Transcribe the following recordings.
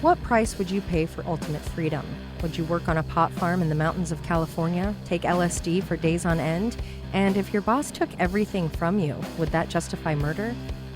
What price would you pay for ultimate freedom? Would you work on a pot farm in the mountains of California, take LSD for days on end? And if your boss took everything from you, would that justify murder?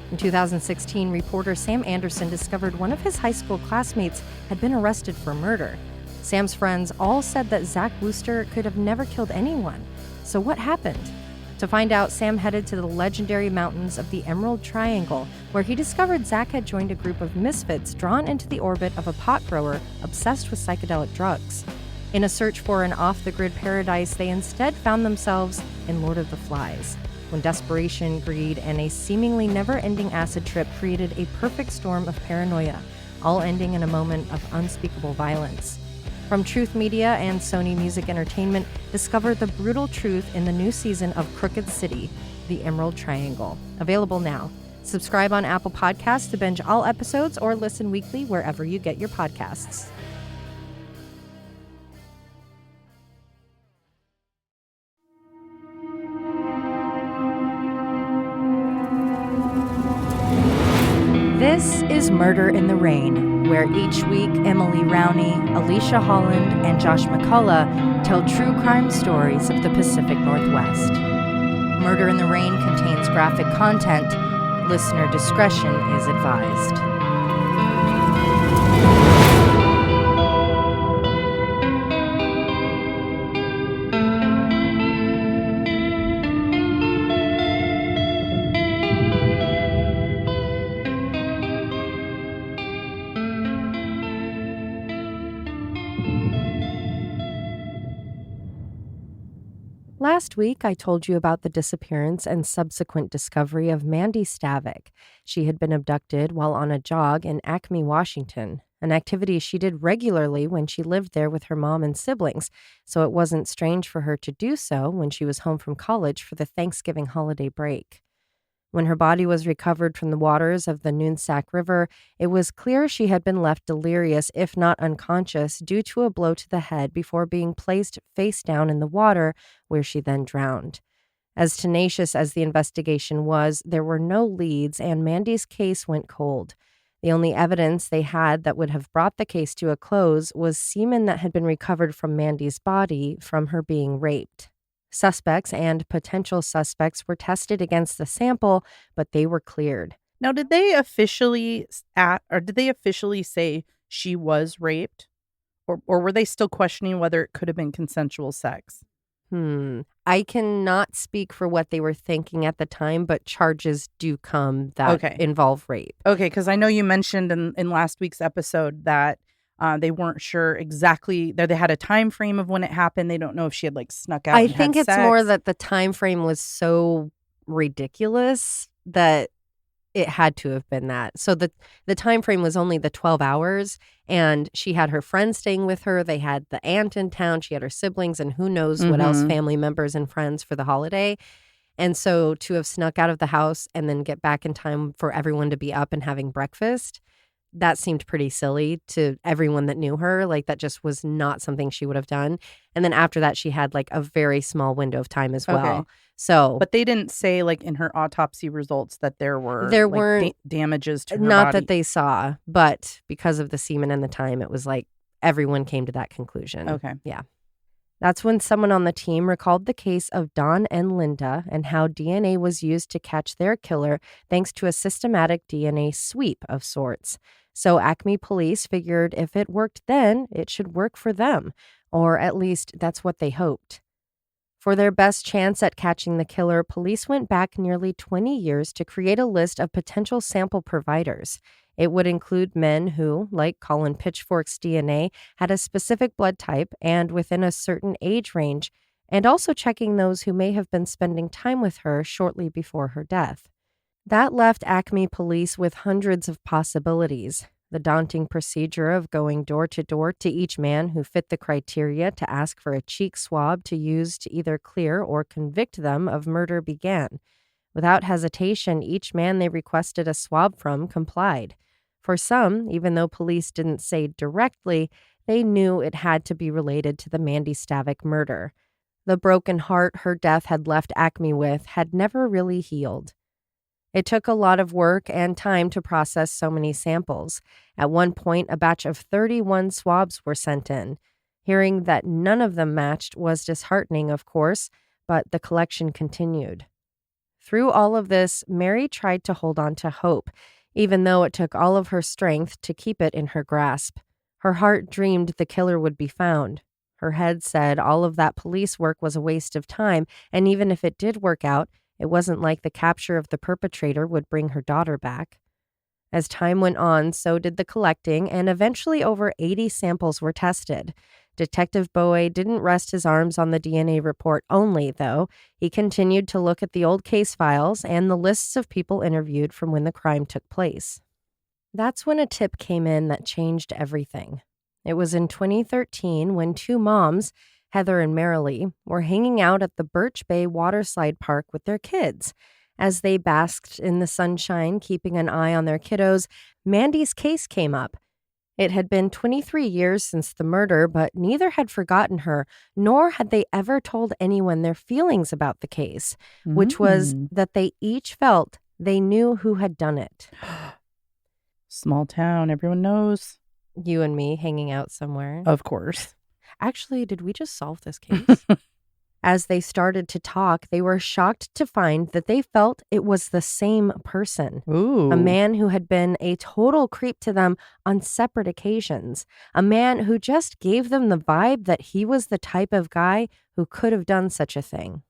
In 2016, reporter Sam Anderson discovered one of his high school classmates had been arrested for murder. Sam's friends all said that Zach Wooster could have never killed anyone. So what happened? To find out, Sam headed to the legendary mountains of the Emerald Triangle, where he discovered Zach had joined a group of misfits drawn into the orbit of a pot grower obsessed with psychedelic drugs. In a search for an off-the-grid paradise, they instead found themselves in Lord of the Flies, when desperation, greed, and a seemingly never-ending acid trip created a perfect storm of paranoia, all ending in a moment of unspeakable violence. From Truth Media and Sony Music Entertainment, discover the brutal truth in the new season of Crooked City, The Emerald Triangle. Available now. Subscribe on Apple Podcasts to binge all episodes or listen weekly wherever you get your podcasts. This is Murder in the Rain, where each week Emily Rowney, Alisha Holland, and Josh McCullough tell true crime stories of the Pacific Northwest. Murder in the Rain contains graphic content. Listener discretion is advised. Last week, I told you about the disappearance and subsequent discovery of Mandy Stavik. She had been abducted while on a jog in Acme, Washington, an activity she did regularly when she lived there with her mom and siblings, so it wasn't strange for her to do so when she was home from college for the Thanksgiving holiday break. When her body was recovered from the waters of the Noonsack River, it was clear she had been left delirious, if not unconscious, due to a blow to the head before being placed face down in the water, where she then drowned. As tenacious as the investigation was, there were no leads, and Mandy's case went cold. The only evidence they had that would have brought the case to a close was semen that had been recovered from Mandy's body from her being raped. Suspects and potential suspects were tested against the sample, but they were cleared. Now, did they officially say she was raped? Or were they still questioning whether it could have been consensual sex? I cannot speak for what they were thinking at the time, but charges do come that involve rape. Okay, because I know you mentioned in last week's episode that they weren't sure exactly that they had a time frame of when it happened. They don't know if she had snuck out. I think it's more that the time frame was so ridiculous that it had to have been that. So the time frame was only the 12 hours, and she had her friends staying with her. They had the aunt in town. She had her siblings and who knows what else, family members and friends for the holiday. And so to have snuck out of the house and then get back in time for everyone to be up and having breakfast, that seemed pretty silly to everyone that knew her. That just was not something she would have done. And then after that, she had a very small window of time as well. Okay. So, but they didn't say in her autopsy results that there weren't damages to her not body. that they saw, but because of the semen and the time, it was everyone came to that conclusion. Okay. Yeah. That's when someone on the team recalled the case of Don and Linda and how DNA was used to catch their killer thanks to a systematic DNA sweep of sorts. So Acme police figured if it worked then, it should work for them, or at least that's what they hoped. For their best chance at catching the killer, police went back nearly 20 years to create a list of potential sample providers. It would include men who, like Colin Pitchfork's DNA, had a specific blood type and within a certain age range, and also checking those who may have been spending time with her shortly before her death. That left Acme police with hundreds of possibilities. The daunting procedure of going door to each man who fit the criteria to ask for a cheek swab to use to either clear or convict them of murder began. Without hesitation, each man they requested a swab from complied. For some, even though police didn't say directly, they knew it had to be related to the Mandy Stavik murder. The broken heart her death had left Acme with had never really healed. It took a lot of work and time to process so many samples. At one point, a batch of 31 swabs were sent in. Hearing that none of them matched was disheartening, of course, but the collection continued. Through all of this, Mary tried to hold on to hope, even though it took all of her strength to keep it in her grasp. Her heart dreamed the killer would be found. Her head said all of that police work was a waste of time, and even if it did work out, it wasn't like the capture of the perpetrator would bring her daughter back. As time went on, so did the collecting, and eventually over 80 samples were tested. Detective Bowie didn't rest his arms on the DNA report only, though. He continued to look at the old case files and the lists of people interviewed from when the crime took place. That's when a tip came in that changed everything. It was in 2013 when two moms, Heather and Marilee, were hanging out at the Birch Bay Waterslide Park with their kids. As they basked in the sunshine, keeping an eye on their kiddos, Mandy's case came up. It had been 23 years since the murder, but neither had forgotten her, nor had they ever told anyone their feelings about the case, which was that they each felt they knew who had done it. Small town, everyone knows. You and me hanging out somewhere. Of course. Actually, did we just solve this case? As they started to talk, they were shocked to find that they felt it was the same person. Ooh. A man who had been a total creep to them on separate occasions. A man who just gave them the vibe that he was the type of guy who could have done such a thing.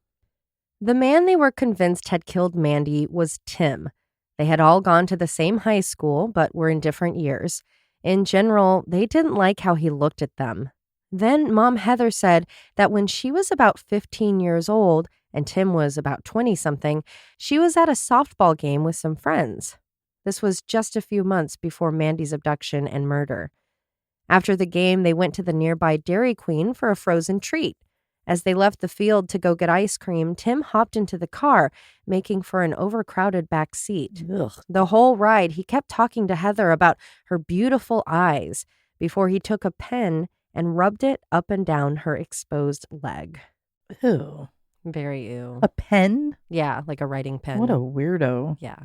The man they were convinced had killed Mandy was Tim. They had all gone to the same high school, but were in different years. In general, they didn't like how he looked at them. Then Mom Heather said that when she was about 15 years old and Tim was about 20-something, she was at a softball game with some friends. This was just a few months before Mandy's abduction and murder. After the game, they went to the nearby Dairy Queen for a frozen treat. As they left the field to go get ice cream, Tim hopped into the car, making for an overcrowded back seat. Ugh. The whole ride, he kept talking to Heather about her beautiful eyes before he took a pen and rubbed it up and down her exposed leg. Ew. Very ew. A pen? Yeah, like a writing pen. What a weirdo. Yeah.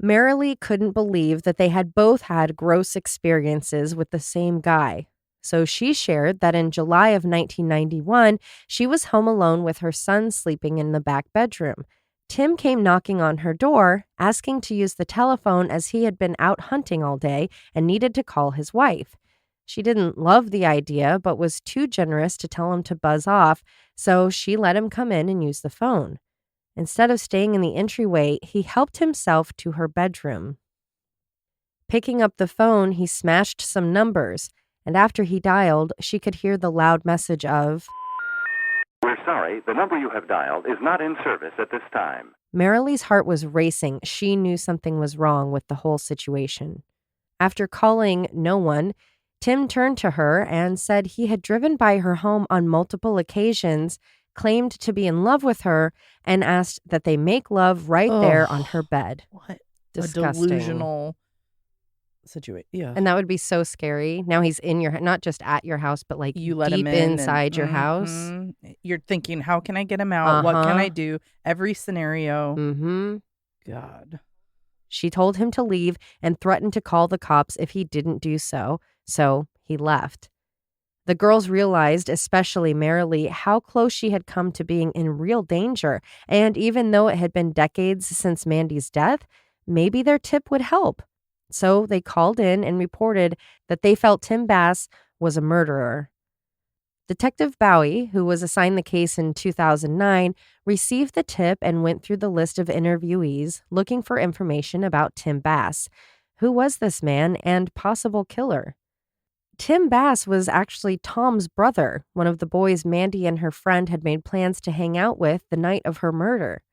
Marilee couldn't believe that they had both had gross experiences with the same guy. So she shared that in July of 1991, she was home alone with her son sleeping in the back bedroom. Tim came knocking on her door, asking to use the telephone as he had been out hunting all day and needed to call his wife. She didn't love the idea, but was too generous to tell him to buzz off, so she let him come in and use the phone. Instead of staying in the entryway, he helped himself to her bedroom. Picking up the phone, he smashed some numbers, and after he dialed, she could hear the loud message of, "We're sorry, the number you have dialed is not in service at this time." Marilee's heart was racing. She knew something was wrong with the whole situation. After calling no one, Tim turned to her and said he had driven by her home on multiple occasions, claimed to be in love with her, and asked that they make love right there on her bed. What Disgusting. a delusional situation. Yeah. And that would be so scary. Now he's in your, not just at your house, but like You let deep him in inside your house. You're thinking, how can I get him out? What can Uh-huh. I do? Every scenario. Mm-hmm. God. She told him to leave and threatened to call the cops if he didn't do so, so he left. The girls realized, especially Marilee, how close she had come to being in real danger, and even though it had been decades since Mandy's death, maybe their tip would help. So they called in and reported that they felt Tim Bass was a murderer. Detective Bowie, who was assigned the case in 2009, received the tip and went through the list of interviewees looking for information about Tim Bass. Who was this man and possible killer? Tim Bass was actually Tom's brother, one of the boys Mandy and her friend had made plans to hang out with the night of her murder.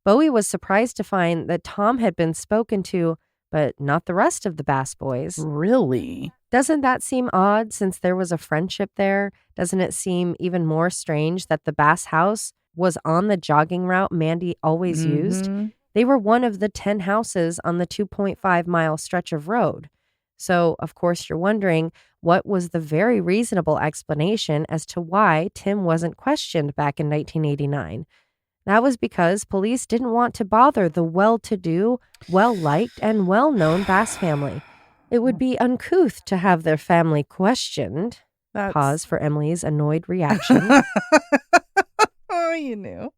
Bowie was surprised to find that Tom had been spoken to, but not the rest of the Bass boys. Really? Doesn't that seem odd since there was a friendship there? Doesn't it seem even more strange that the Bass house was on the jogging route Mandy always used? They were one of the 10 houses on the 2.5-mile stretch of road. So, of course, you're wondering, what was the very reasonable explanation as to why Tim wasn't questioned back in 1989? That was because police didn't want to bother the well-to-do, well-liked, and well-known Bass family. It would be uncouth to have their family questioned. Pause for Emily's annoyed reaction. Oh, you knew.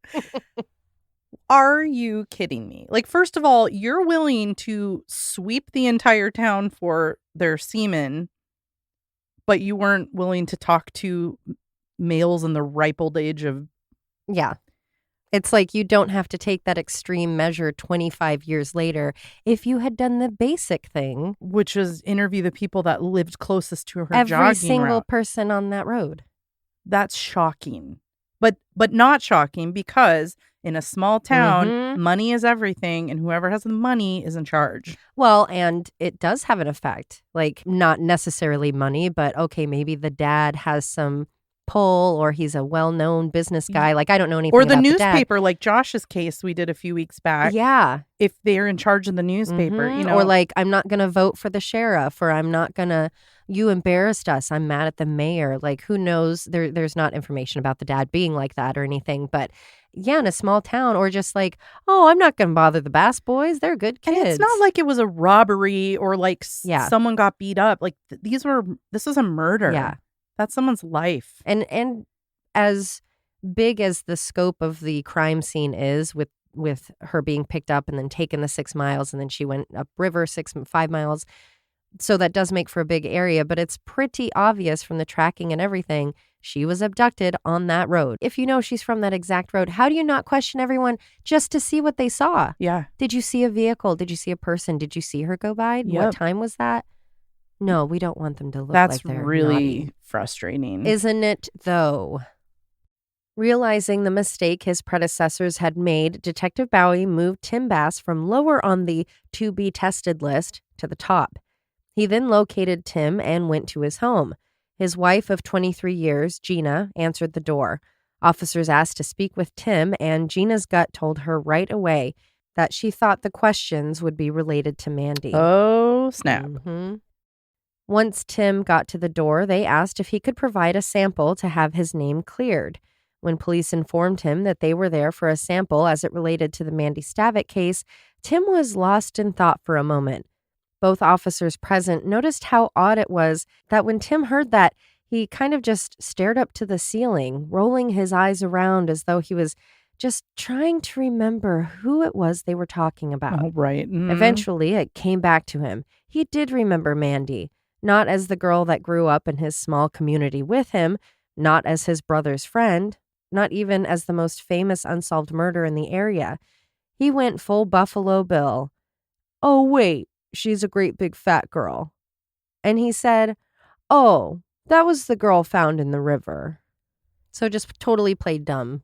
Are you kidding me? Like, first of all, you're willing to sweep the entire town for their semen, but you weren't willing to talk to males in the ripe old age of... Yeah. It's like you don't have to take that extreme measure 25 years later if you had done the basic thing. Which is interview the people that lived closest to her Every jogging single route. person on that road. That's shocking. But not shocking because in a small town, money is everything and whoever has the money is in charge. Well, and it does have an effect. Like, not necessarily money, but okay, maybe the dad has some pull or he's a well-known business guy. Like, I don't know anything about the newspaper, dad. like Josh's case we did a few weeks back. Yeah. If they're in charge of the newspaper, you know. Or like, I'm not going to vote for the sheriff, or I'm not going to, you embarrassed us, I'm mad at the mayor. Like, who knows? There's not information about the dad being like that or anything. But yeah, in a small town, or just like, oh, I'm not going to bother the Bass boys. They're good kids. And it's not like it was a robbery or like someone got beat up. Like this was a murder. Yeah. That's someone's life. And as big as the scope of the crime scene is with her being picked up and then taken the 6 miles and then she went upriver 5 miles. So that does make for a big area, but it's pretty obvious from the tracking and everything. She was abducted on that road. If you know she's from that exact road, how do you not question everyone just to see what they saw? Yeah. Did you see a vehicle? Did you see a person? Did you see her go by? Yep. What time was that? No, we don't want them to look That's like they're really naughty. Frustrating. Isn't it, though? Realizing the mistake his predecessors had made, Detective Bowie moved Tim Bass from lower on the to-be-tested list to the top. He then located Tim and went to his home. His wife of 23 years, Gina, answered the door. Officers asked to speak with Tim, and Gina's gut told her right away that she thought the questions would be related to Mandy. Oh, snap. Once Tim got to the door, they asked if he could provide a sample to have his name cleared. When police informed him that they were there for a sample as it related to the Mandy Stavik case, Tim was lost in thought for a moment. Both officers present noticed how odd it was that when Tim heard that, he kind of just stared up to the ceiling, rolling his eyes around as though he was just trying to remember who it was they were talking about. Oh, right. Eventually, it came back to him. He did remember Mandy. Not as the girl that grew up in his small community with him, not as his brother's friend, not even as the most famous unsolved murder in the area. He went full Buffalo Bill. Oh, wait, she's a great big fat girl. And he said, oh, that was the girl found in the river. So just totally played dumb.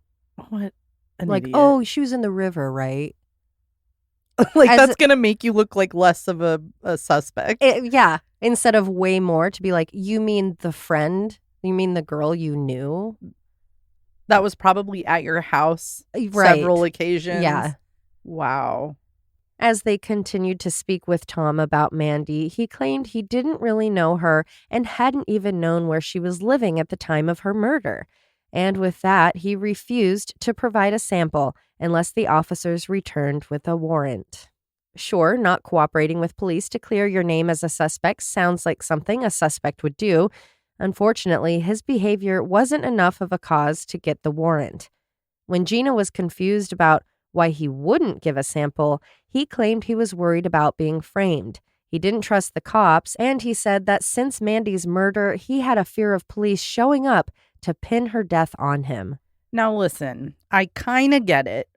What an like, idiot. Oh, she was in the river, right? Like, that's going to make you look like less of a suspect. Yeah. Instead of way more, to be like, you mean the friend? You mean the girl you knew? That was probably at your house several occasions. Yeah. Wow. As they continued to speak with Tom about Mandy, he claimed he didn't really know her and hadn't even known where she was living at the time of her murder. And with that, he refused to provide a sample unless the officers returned with a warrant. Sure, not cooperating with police to clear your name as a suspect sounds like something a suspect would do. Unfortunately, his behavior wasn't enough of a cause to get the warrant. When Gina was confused about why he wouldn't give a sample, he claimed he was worried about being framed. He didn't trust the cops, and he said that since Mandy's murder, he had a fear of police showing up to pin her death on him. Now listen, I kind of get it.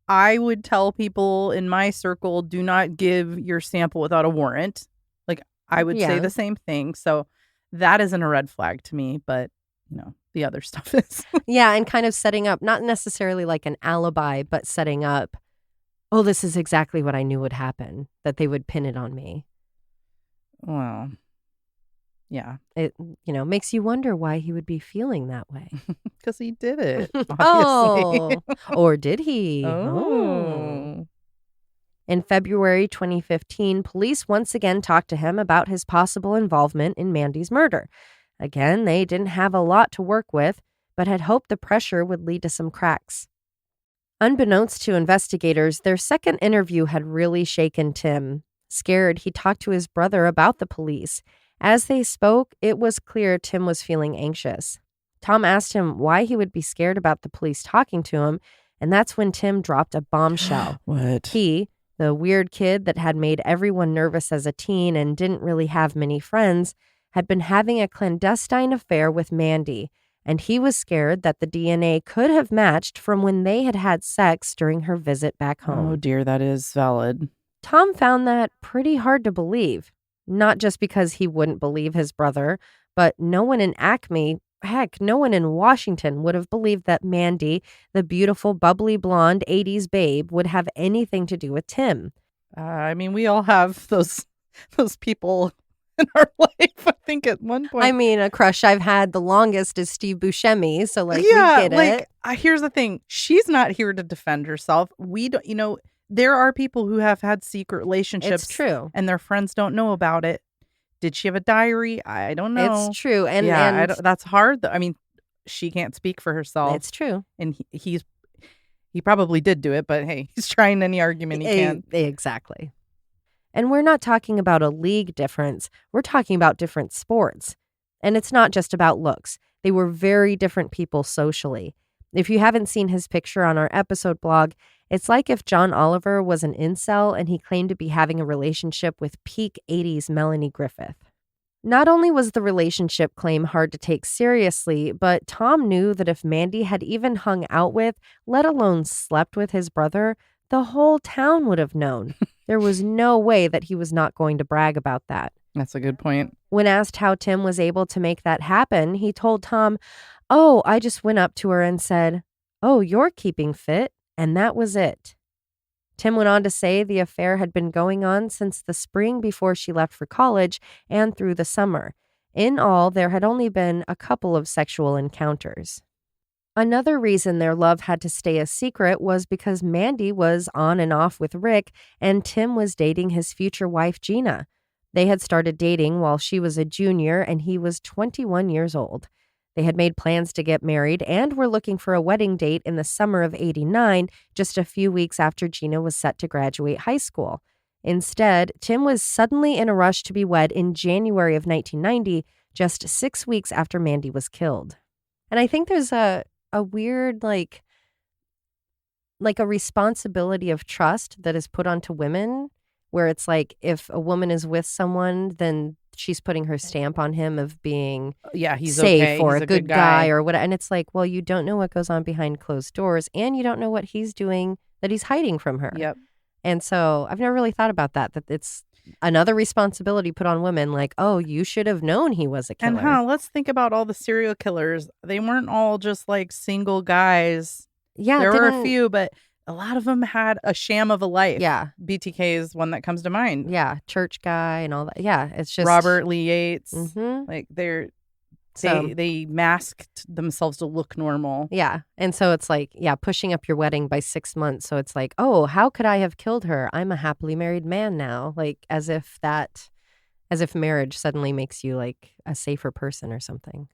I would tell people in my circle, do not give your sample without a warrant. Like, I would say the same thing. So that isn't a red flag to me, but, you know, the other stuff is. Yeah, and kind of setting up, not necessarily like an alibi, but setting up, oh, this is exactly what I knew would happen, that they would pin it on me. Well, yeah. It, makes you wonder why he would be feeling that way. Because he did it, obviously. Oh, or did he? Oh. In February 2015, police once again talked to him about his possible involvement in Mandy's murder. Again, they didn't have a lot to work with, but had hoped the pressure would lead to some cracks. Unbeknownst to investigators, their second interview had really shaken Tim. Scared, he talked to his brother about the police. As they spoke, it was clear Tim was feeling anxious. Tom asked him why he would be scared about the police talking to him, and that's when Tim dropped a bombshell. What? He, the weird kid that had made everyone nervous as a teen and didn't really have many friends, had been having a clandestine affair with Mandy, and he was scared that the DNA could have matched from when they had had sex during her visit back home. Oh dear, that is valid. Tom found that pretty hard to believe, not just because he wouldn't believe his brother, but no one in Acme, heck, no one in Washington would have believed that Mandy, the beautiful, bubbly blonde 80s babe, would have anything to do with Tim. I mean, we all have those people in our life, I think, at one point. I mean, a crush I've had the longest is Steve Buscemi, so we get it. Here's the thing. She's not here to defend herself. We don't, there are people who have had secret relationships. It's true. And their friends don't know about it. Did she have a diary? I don't know. It's true. And that's hard. I mean, she can't speak for herself. It's true. And he probably did do it, but hey, he's trying any argument he can. Exactly. And we're not talking about a league difference. We're talking about different sports. And it's not just about looks. They were very different people socially. If you haven't seen his picture on our episode blog, it's like if John Oliver was an incel and he claimed to be having a relationship with peak 80s Melanie Griffith. Not only was the relationship claim hard to take seriously, but Tom knew that if Mandy had even hung out with, let alone slept with his brother, the whole town would have known. There was no way that he was not going to brag about that. That's a good point. When asked how Tim was able to make that happen, he told Tom, "Oh, I just went up to her and said, 'Oh, you're keeping fit,' and that was it." Tim went on to say the affair had been going on since the spring before she left for college and through the summer. In all, there had only been a couple of sexual encounters. Another reason their love had to stay a secret was because Mandy was on and off with Rick, and Tim was dating his future wife, Gina. They had started dating while she was a junior and he was 21 years old. They had made plans to get married and were looking for a wedding date in the summer of '89, just a few weeks after Gina was set to graduate high school. Instead, Tim was suddenly in a rush to be wed in January of 1990, just 6 weeks after Mandy was killed. And I think there's a weird, like a responsibility of trust that is put onto women, where it's like if a woman is with someone, then she's putting her stamp on him of being he's safe okay. or He's a good guy or what. And it's like, well, you don't know what goes on behind closed doors, and you don't know what he's doing that he's hiding from her. Yep. And so I've never really thought about that it's another responsibility put on women, like, oh, you should have known he was a killer. And let's think about all the serial killers. They weren't all just like single guys. Yeah, there were a few, but a lot of them had a sham of a life. Yeah. BTK is one that comes to mind. Yeah, church guy and all that. Yeah, it's just Robert Lee Yates. Mm-hmm. Like they masked themselves to look normal. Yeah. And so it's like, pushing up your wedding by 6 months. So it's like, oh, how could I have killed her? I'm a happily married man now. Like as if marriage suddenly makes you like a safer person or something.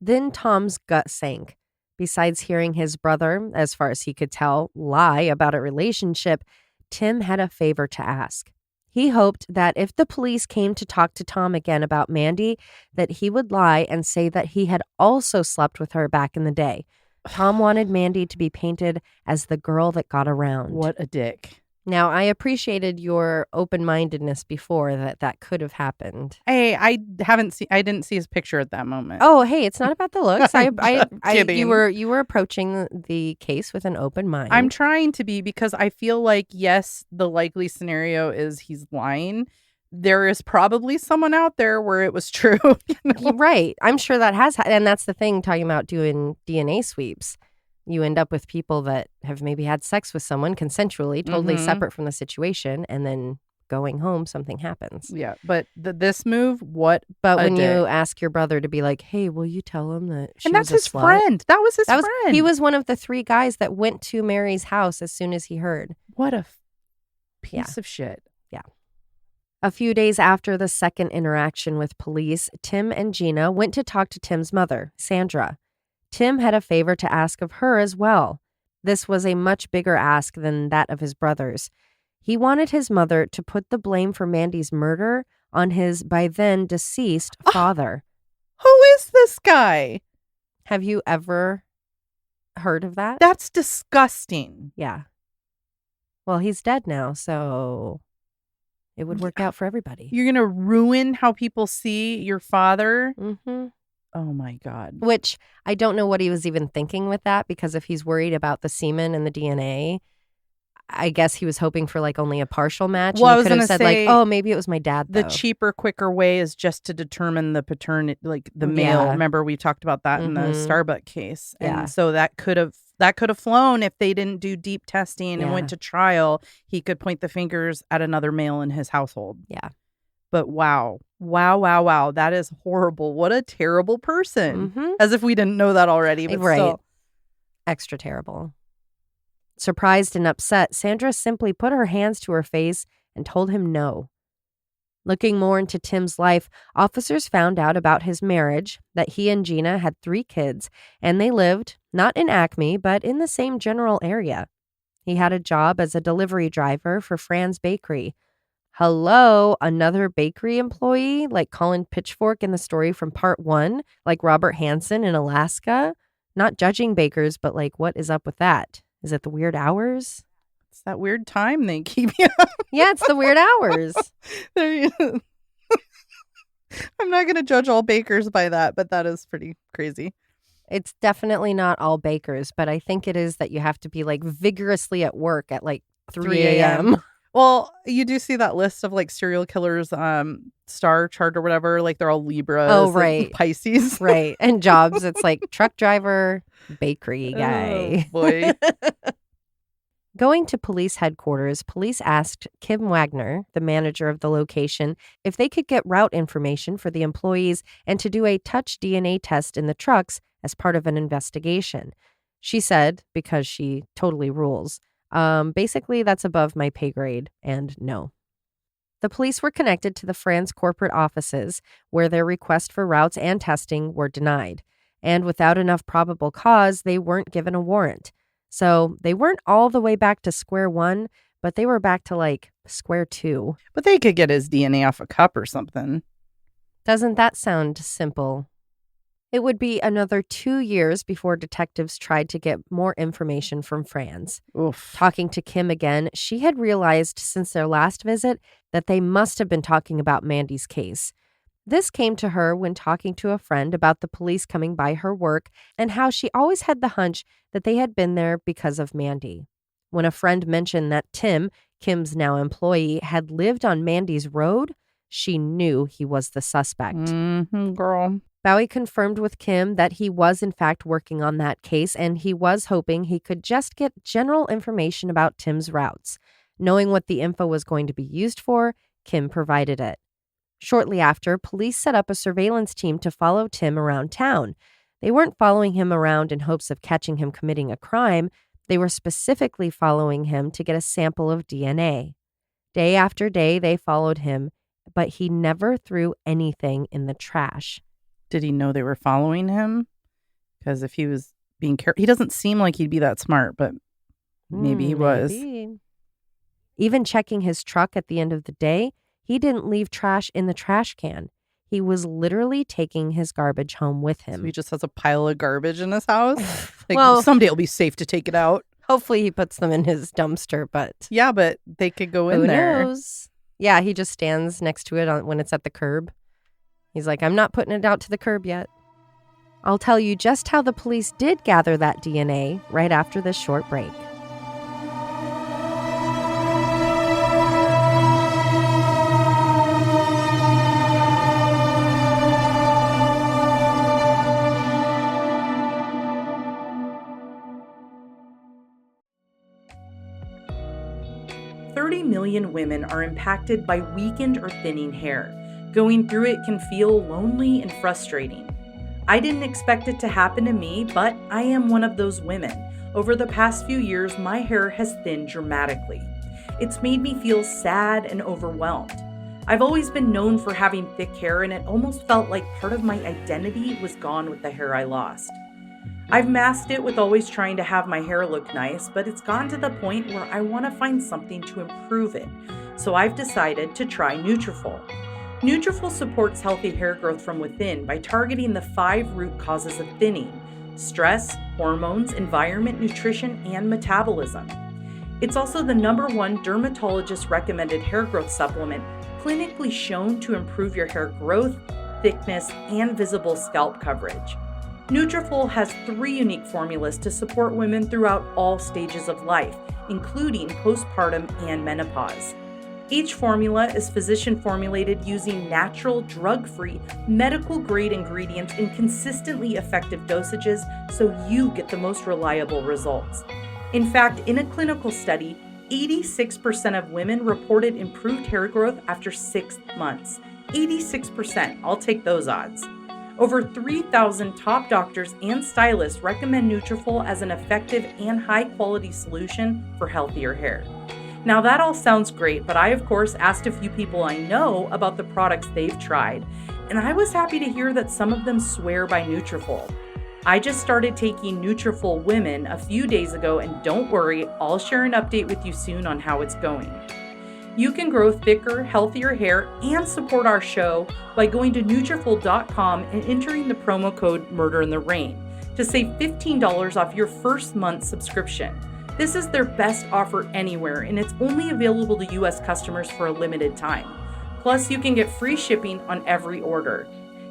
Then Tom's gut sank. Besides hearing his brother, as far as he could tell, lie about a relationship, Tim had a favor to ask. He hoped that if the police came to talk to Tom again about Mandy, that he would lie and say that he had also slept with her back in the day. Tom wanted Mandy to be painted as the girl that got around. What a dick. Now, I appreciated your open-mindedness before that could have happened. Hey, I didn't see his picture at that moment. Oh, hey, it's not about the looks. Kidding. You were approaching the case with an open mind. I'm trying to be, because I feel like, yes, the likely scenario is he's lying. There is probably someone out there where it was true. Right. I'm sure that has, and that's the thing, talking about doing DNA sweeps. You end up with people that have maybe had sex with someone consensually, totally separate from the situation, and then going home, something happens. Yeah, but this move, what? But when you ask your brother to be like, "Hey, will you tell him that she and that's was a his slut?" friend. That was his friend. He was one of the 3 guys that went to Mary's house as soon as he heard. What a piece of shit. Yeah. A few days after the second interaction with police, Tim and Gina went to talk to Tim's mother, Sandra. Tim had a favor to ask of her as well. This was a much bigger ask than that of his brothers. He wanted his mother to put the blame for Mandy's murder on his by then deceased father. Who is this guy? Have you ever heard of that? That's disgusting. Yeah. Well, he's dead now, so it would work out for everybody. You're going to ruin how people see your father? Mm-hmm. Oh, my God. Which I don't know what he was even thinking with that, because if he's worried about the semen and the DNA, I guess he was hoping for like only a partial match. Well, and I he was could have gonna said say, like, oh, maybe it was my dad, though. The cheaper, quicker way is just to determine the paternity, like the male. Yeah. Remember, we talked about that in the Mhm. Starbuck case. Yeah. And so that could have flown if they didn't do deep testing and went to trial. He could point the fingers at another male in his household. Yeah. But wow. That is horrible. What a terrible person. Mm-hmm. As if we didn't know that already. But Right. still. Extra terrible. Surprised and upset, Sandra simply put her hands to her face and told him no. Looking more into Tim's life, officers found out about his marriage, that he and Gina had 3 kids, and they lived, not in Acme, but in the same general area. He had a job as a delivery driver for Fran's Bakery. Hello, another bakery employee like Colin Pitchfork in the story from part 1, like Robert Hansen in Alaska? Not judging bakers, but like, what is up with that? Is it the weird hours? It's that weird time they keep you. Yeah, it's the weird hours. There you I'm not going to judge all bakers by that, but that is pretty crazy. It's definitely not all bakers, but I think it is that you have to be like vigorously at work at like 3 a.m. Well, you do see that list of like serial killers, star chart or whatever. Like they're all Libras. Oh, and right. Pisces. Right. And jobs, it's like truck driver, bakery guy. Oh, boy. Going to police headquarters, police asked Kim Wagner, the manager of the location, if they could get route information for the employees and to do a touch DNA test in the trucks as part of an investigation. She said, because she totally rules, basically that's above my pay grade, and no. The police were connected to the Fran's corporate offices, where their request for routes and testing were denied. And without enough probable cause, they weren't given a warrant. So they weren't all the way back to square one, but they were back to like square 2. But they could get his DNA off a cup or something. Doesn't that sound simple? It would be another 2 years before detectives tried to get more information from Fran's. Oof. Talking to Kim again, she had realized since their last visit that they must have been talking about Mandy's case. This came to her when talking to a friend about the police coming by her work and how she always had the hunch that they had been there because of Mandy. When a friend mentioned that Tim, Kim's now employee, had lived on Mandy's road, she knew he was the suspect. Girl. Bowie confirmed with Kim that he was in fact working on that case, and he was hoping he could just get general information about Tim's routes. Knowing what the info was going to be used for, Kim provided it. Shortly after, police set up a surveillance team to follow Tim around town. They weren't following him around in hopes of catching him committing a crime. They were specifically following him to get a sample of DNA. Day after day, they followed him, but he never threw anything in the trash. Did he know they were following him? Because if he was being careful, he doesn't seem like he'd be that smart, but maybe he was. Maybe. Even checking his truck at the end of the day, he didn't leave trash in the trash can. He was literally taking his garbage home with him. So he just has a pile of garbage in his house? Like, Well- someday it'll be safe to take it out. Hopefully he puts them in his dumpster, but Yeah, but they could go in who there. knows? Yeah, he just stands next to it when it's at the curb. He's like, I'm not putting it out to the curb yet. I'll tell you just how the police did gather that DNA right after this short break. Million women are impacted by weakened or thinning hair. Going through it can feel lonely and frustrating. I didn't expect it to happen to me, but I am one of those women. Over the past few years, my hair has thinned dramatically. It's made me feel sad and overwhelmed. I've always been known for having thick hair, and it almost felt like part of my identity was gone with the hair I lost. I've masked it with always trying to have my hair look nice, but it's gotten to the point where I want to find something to improve it. So I've decided to try Nutrafol. Nutrafol supports healthy hair growth from within by targeting the 5 root causes of thinning: stress, hormones, environment, nutrition, and metabolism. It's also the #1 dermatologist recommended hair growth supplement, clinically shown to improve your hair growth, thickness, and visible scalp coverage. Nutrafol has 3 unique formulas to support women throughout all stages of life, including postpartum and menopause. Each formula is physician formulated using natural, drug-free, medical-grade ingredients in consistently effective dosages so you get the most reliable results. In fact, in a clinical study, 86% of women reported improved hair growth after 6 months. 86%, I'll take those odds. Over 3,000 top doctors and stylists recommend Nutrafol as an effective and high-quality solution for healthier hair. Now that all sounds great, but I of course asked a few people I know about the products they've tried, and I was happy to hear that some of them swear by Nutrafol. I just started taking Nutrafol Women a few days ago, and don't worry, I'll share an update with you soon on how it's going. You can grow thicker, healthier hair and support our show by going to Nutrafol.com and entering the promo code Murder in the Rain to save $15 off your first month subscription. This is their best offer anywhere, and it's only available to U.S. customers for a limited time. Plus, you can get free shipping on every order.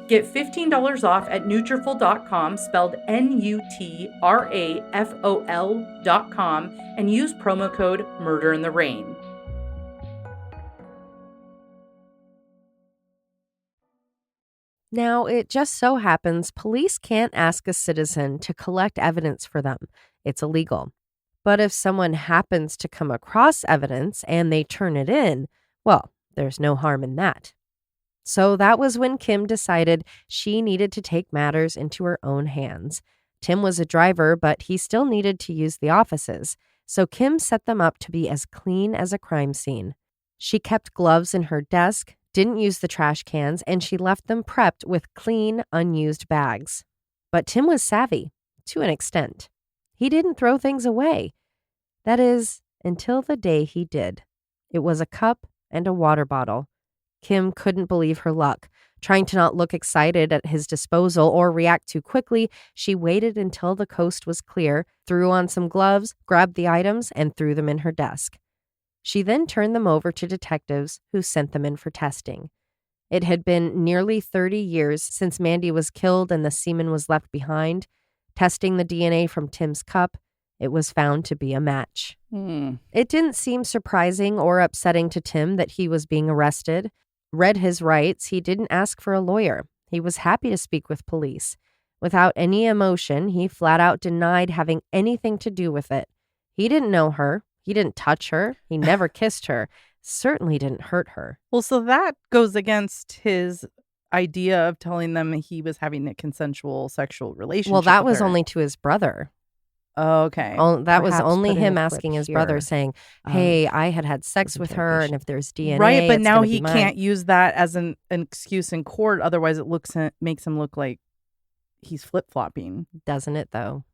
Get $15 off at Nutrafol.com, spelled Nutrafol.com, and use promo code Murder in the Rain. Now, it just so happens police can't ask a citizen to collect evidence for them. It's illegal. But if someone happens to come across evidence and they turn it in, well, there's no harm in that. So that was when Kim decided she needed to take matters into her own hands. Tim was a driver, but he still needed to use the offices. So Kim set them up to be as clean as a crime scene. She kept gloves in her desk, didn't use the trash cans, and she left them prepped with clean, unused bags. But Tim was savvy, to an extent. He didn't throw things away. That is, until the day he did. It was a cup and a water bottle. Kim couldn't believe her luck. Trying to not look excited at his disposal or react too quickly, she waited until the coast was clear, threw on some gloves, grabbed the items, and threw them in her desk. She then turned them over to detectives who sent them in for testing. It had been nearly 30 years since Mandy was killed and the semen was left behind. Testing the DNA from Tim's cup, it was found to be a match. It didn't seem surprising or upsetting to Tim that he was being arrested. Read his rights, he didn't ask for a lawyer. He was happy to speak with police. Without any emotion, he flat out denied having anything to do with it. He didn't know her. He didn't touch her. He never kissed her. Certainly didn't hurt her. Well, so that goes against his idea of telling them he was having a consensual sexual relationship. Well, that with was her. only to his brother. Okay. That was Perhaps only put in him a clip asking his brother, here saying, hey, I had sex with her, and if there's DNA, right, but it's now gonna he be mine. can't use that as an excuse in court. Otherwise, it makes him look like he's flip-flopping. Doesn't it, though?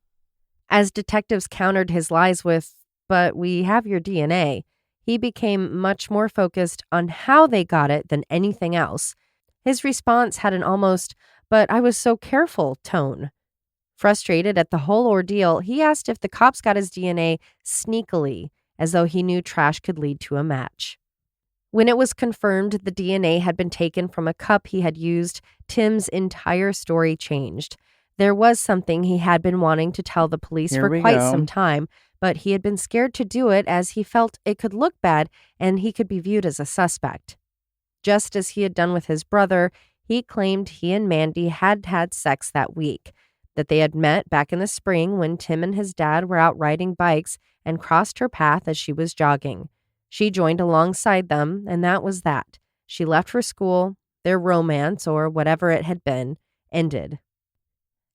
As detectives countered his lies with, but we have your DNA, he became much more focused on how they got it than anything else. His response had an almost, but I was so careful tone. Frustrated at the whole ordeal, he asked if the cops got his DNA sneakily, as though he knew trash could lead to a match. When it was confirmed the DNA had been taken from a cup he had used, Tim's entire story changed. There was something he had been wanting to tell the police Here for we quite go. some time, but he had been scared to do it as he felt it could look bad and he could be viewed as a suspect. Just as he had done with his brother, he claimed he and Mandy had had sex that week, that they had met back in the spring when Tim and his dad were out riding bikes and crossed her path as she was jogging. She joined alongside them, and that was that. She left for school. Their romance, or whatever it had been, ended.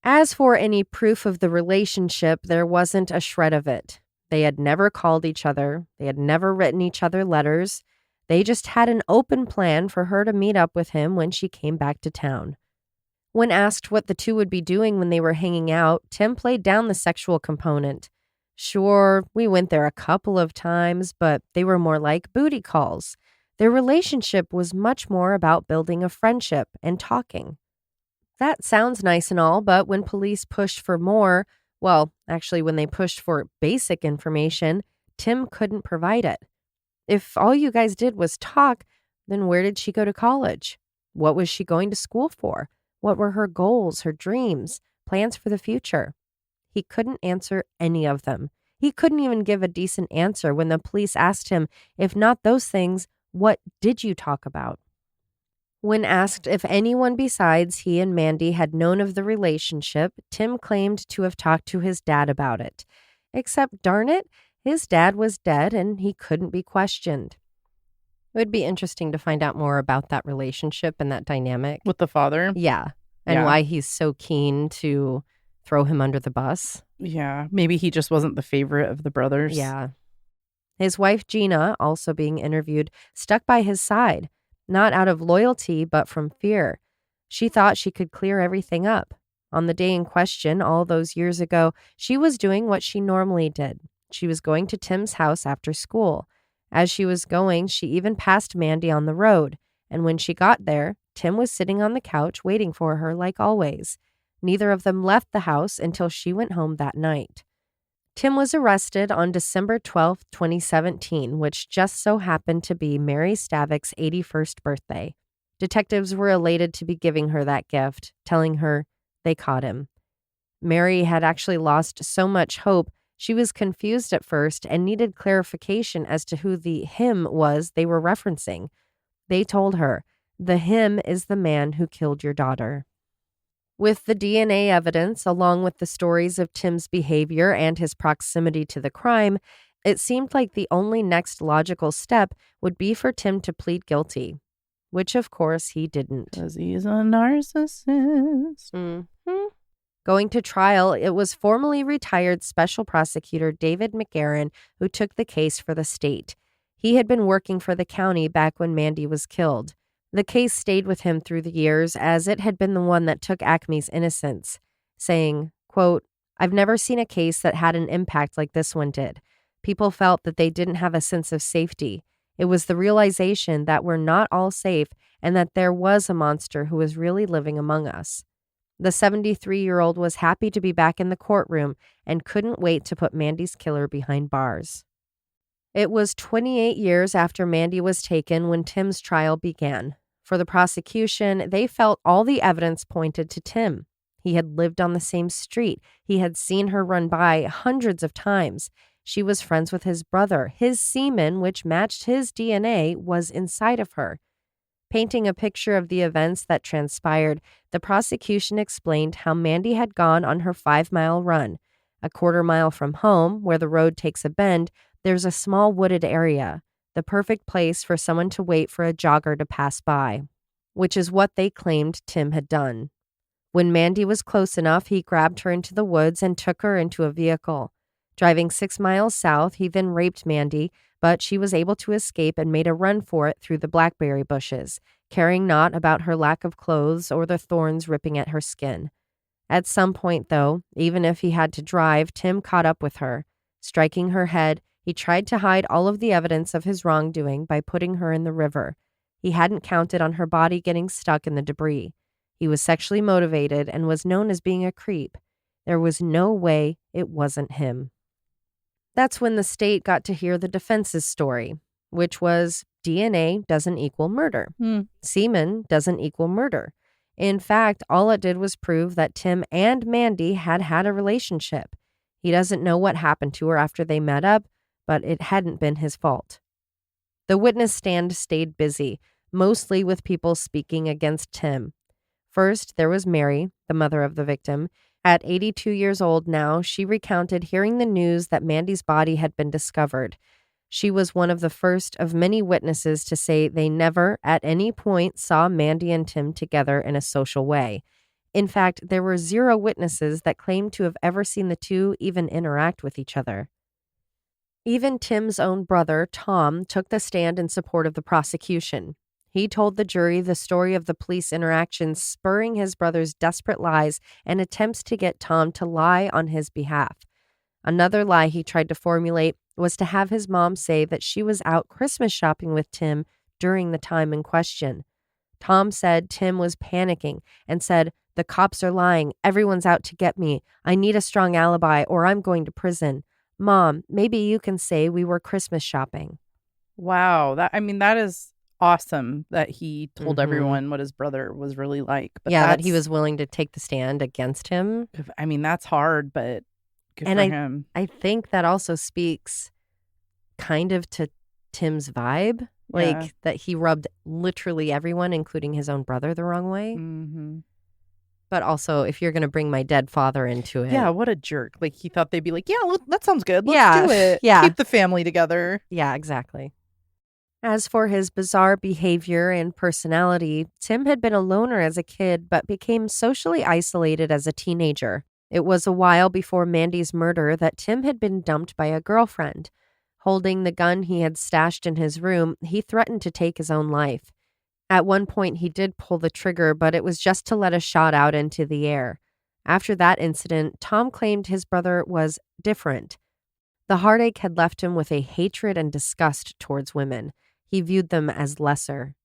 As for any proof of the relationship, there wasn't a shred of it. They had never called each other. They had never written each other letters. They just had an open plan for her to meet up with him when she came back to town. When asked what the two would be doing when they were hanging out, Tim played down the sexual component. Sure, we went there a couple of times, but they were more like booty calls. Their relationship was much more about building a friendship and talking. That sounds nice and all, but when police pushed for more, well, actually, when they pushed for basic information, Tim couldn't provide it. If all you guys did was talk, then where did she go to college? What was she going to school for? What were her goals, her dreams, plans for the future? He couldn't answer any of them. He couldn't even give a decent answer when the police asked him, if not those things, what did you talk about? When asked if anyone besides he and Mandy had known of the relationship, Tim claimed to have talked to his dad about it. Except, darn it, his dad was dead and he couldn't be questioned. It would be interesting to find out more about that relationship and that dynamic. With the father? Yeah. And why he's so keen to throw him under the bus. Yeah. Maybe he just wasn't the favorite of the brothers. Yeah. His wife, Gina, also being interviewed, stuck by his side, not out of loyalty, but from fear. She thought she could clear everything up. On the day in question, all those years ago, she was doing what she normally did. She was going to Tim's house after school. As she was going, she even passed Mandy on the road. And when she got there, Tim was sitting on the couch waiting for her like always. Neither of them left the house until she went home that night. Tim was arrested on December 12, 2017, which just so happened to be Mary Stavik's 81st birthday. Detectives were elated to be giving her that gift, telling her they caught him. Mary had actually lost so much hope, she was confused at first and needed clarification as to who the him was they were referencing. They told her, the him is the man who killed your daughter. With the DNA evidence, along with the stories of Tim's behavior and his proximity to the crime, it seemed like the only next logical step would be for Tim to plead guilty, which of course he didn't. Because he's a narcissist. Mm-hmm. Going to trial, it was formerly retired Special Prosecutor David McGarren who took the case for the state. He had been working for the county back when Mandy was killed. The case stayed with him through the years as it had been the one that took Acme's innocence, saying, quote, I've never seen a case that had an impact like this one did. People felt that they didn't have a sense of safety. It was the realization that we're not all safe and that there was a monster who was really living among us. The 73-year-old was happy to be back in the courtroom and couldn't wait to put Mandy's killer behind bars. It was 28 years after Mandy was taken when Tim's trial began. For the prosecution, they felt all the evidence pointed to Tim. He had lived on the same street. He had seen her run by hundreds of times. She was friends with his brother. His semen, which matched his DNA, was inside of her. Painting a picture of the events that transpired, the prosecution explained how Mandy had gone on her 5-mile run. A quarter-mile from home, where the road takes a bend, there's a small wooded area, the perfect place for someone to wait for a jogger to pass by, which is what they claimed Tim had done. When Mandy was close enough, he grabbed her into the woods and took her into a vehicle. Driving 6 miles south, he then raped Mandy, but she was able to escape and made a run for it through the blackberry bushes, caring not about her lack of clothes or the thorns ripping at her skin. At some point, though, even if he had to drive, Tim caught up with her. Striking her head, he tried to hide all of the evidence of his wrongdoing by putting her in the river. He hadn't counted on her body getting stuck in the debris. He was sexually motivated and was known as being a creep. There was no way it wasn't him. That's when the state got to hear the defense's story, which was DNA doesn't equal murder. Semen doesn't equal murder. In fact, all it did was prove that Tim and Mandy had had a relationship. He doesn't know what happened to her after they met up, but it hadn't been his fault. The witness stand stayed busy, mostly with people speaking against Tim. First, there was Mary, the mother of the victim. At 82 years old now, she recounted hearing the news that Mandy's body had been discovered. She was one of the first of many witnesses to say they never, at any point, saw Mandy and Tim together in a social way. In fact, there were 0 witnesses that claimed to have ever seen the two even interact with each other. Even Tim's own brother, Tom, took the stand in support of the prosecution. He told the jury the story of the police interactions, spurring his brother's desperate lies and attempts to get Tom to lie on his behalf. Another lie he tried to formulate was to have his mom say that she was out Christmas shopping with Tim during the time in question. Tom said Tim was panicking and said, "The cops are lying. Everyone's out to get me. I need a strong alibi or I'm going to prison. Mom, maybe you can say we were Christmas shopping." Wow. That is awesome that he told Mhm. everyone what his brother was really like. But Yeah, that he that's- was willing to take the stand against him. that's hard, but good And for him. I think that also speaks kind of to Tim's vibe, like Yeah. that he rubbed literally everyone, including his own brother, the wrong way. Mm-hmm. But also, if you're going to bring my dead father into it. Yeah, what a jerk. Like, he thought they'd be like, yeah, that sounds good. Let's Yeah, do it. yeah. Keep the family together. Yeah, exactly. As for his bizarre behavior and personality, Tim had been a loner as a kid, but became socially isolated as a teenager. It was a while before Mandy's murder that Tim had been dumped by a girlfriend. Holding the gun he had stashed in his room, he threatened to take his own life. At one point, he did pull the trigger, but it was just to let a shot out into the air. After that incident, Tom claimed his brother was different. The heartache had left him with a hatred and disgust towards women. He viewed them as lesser.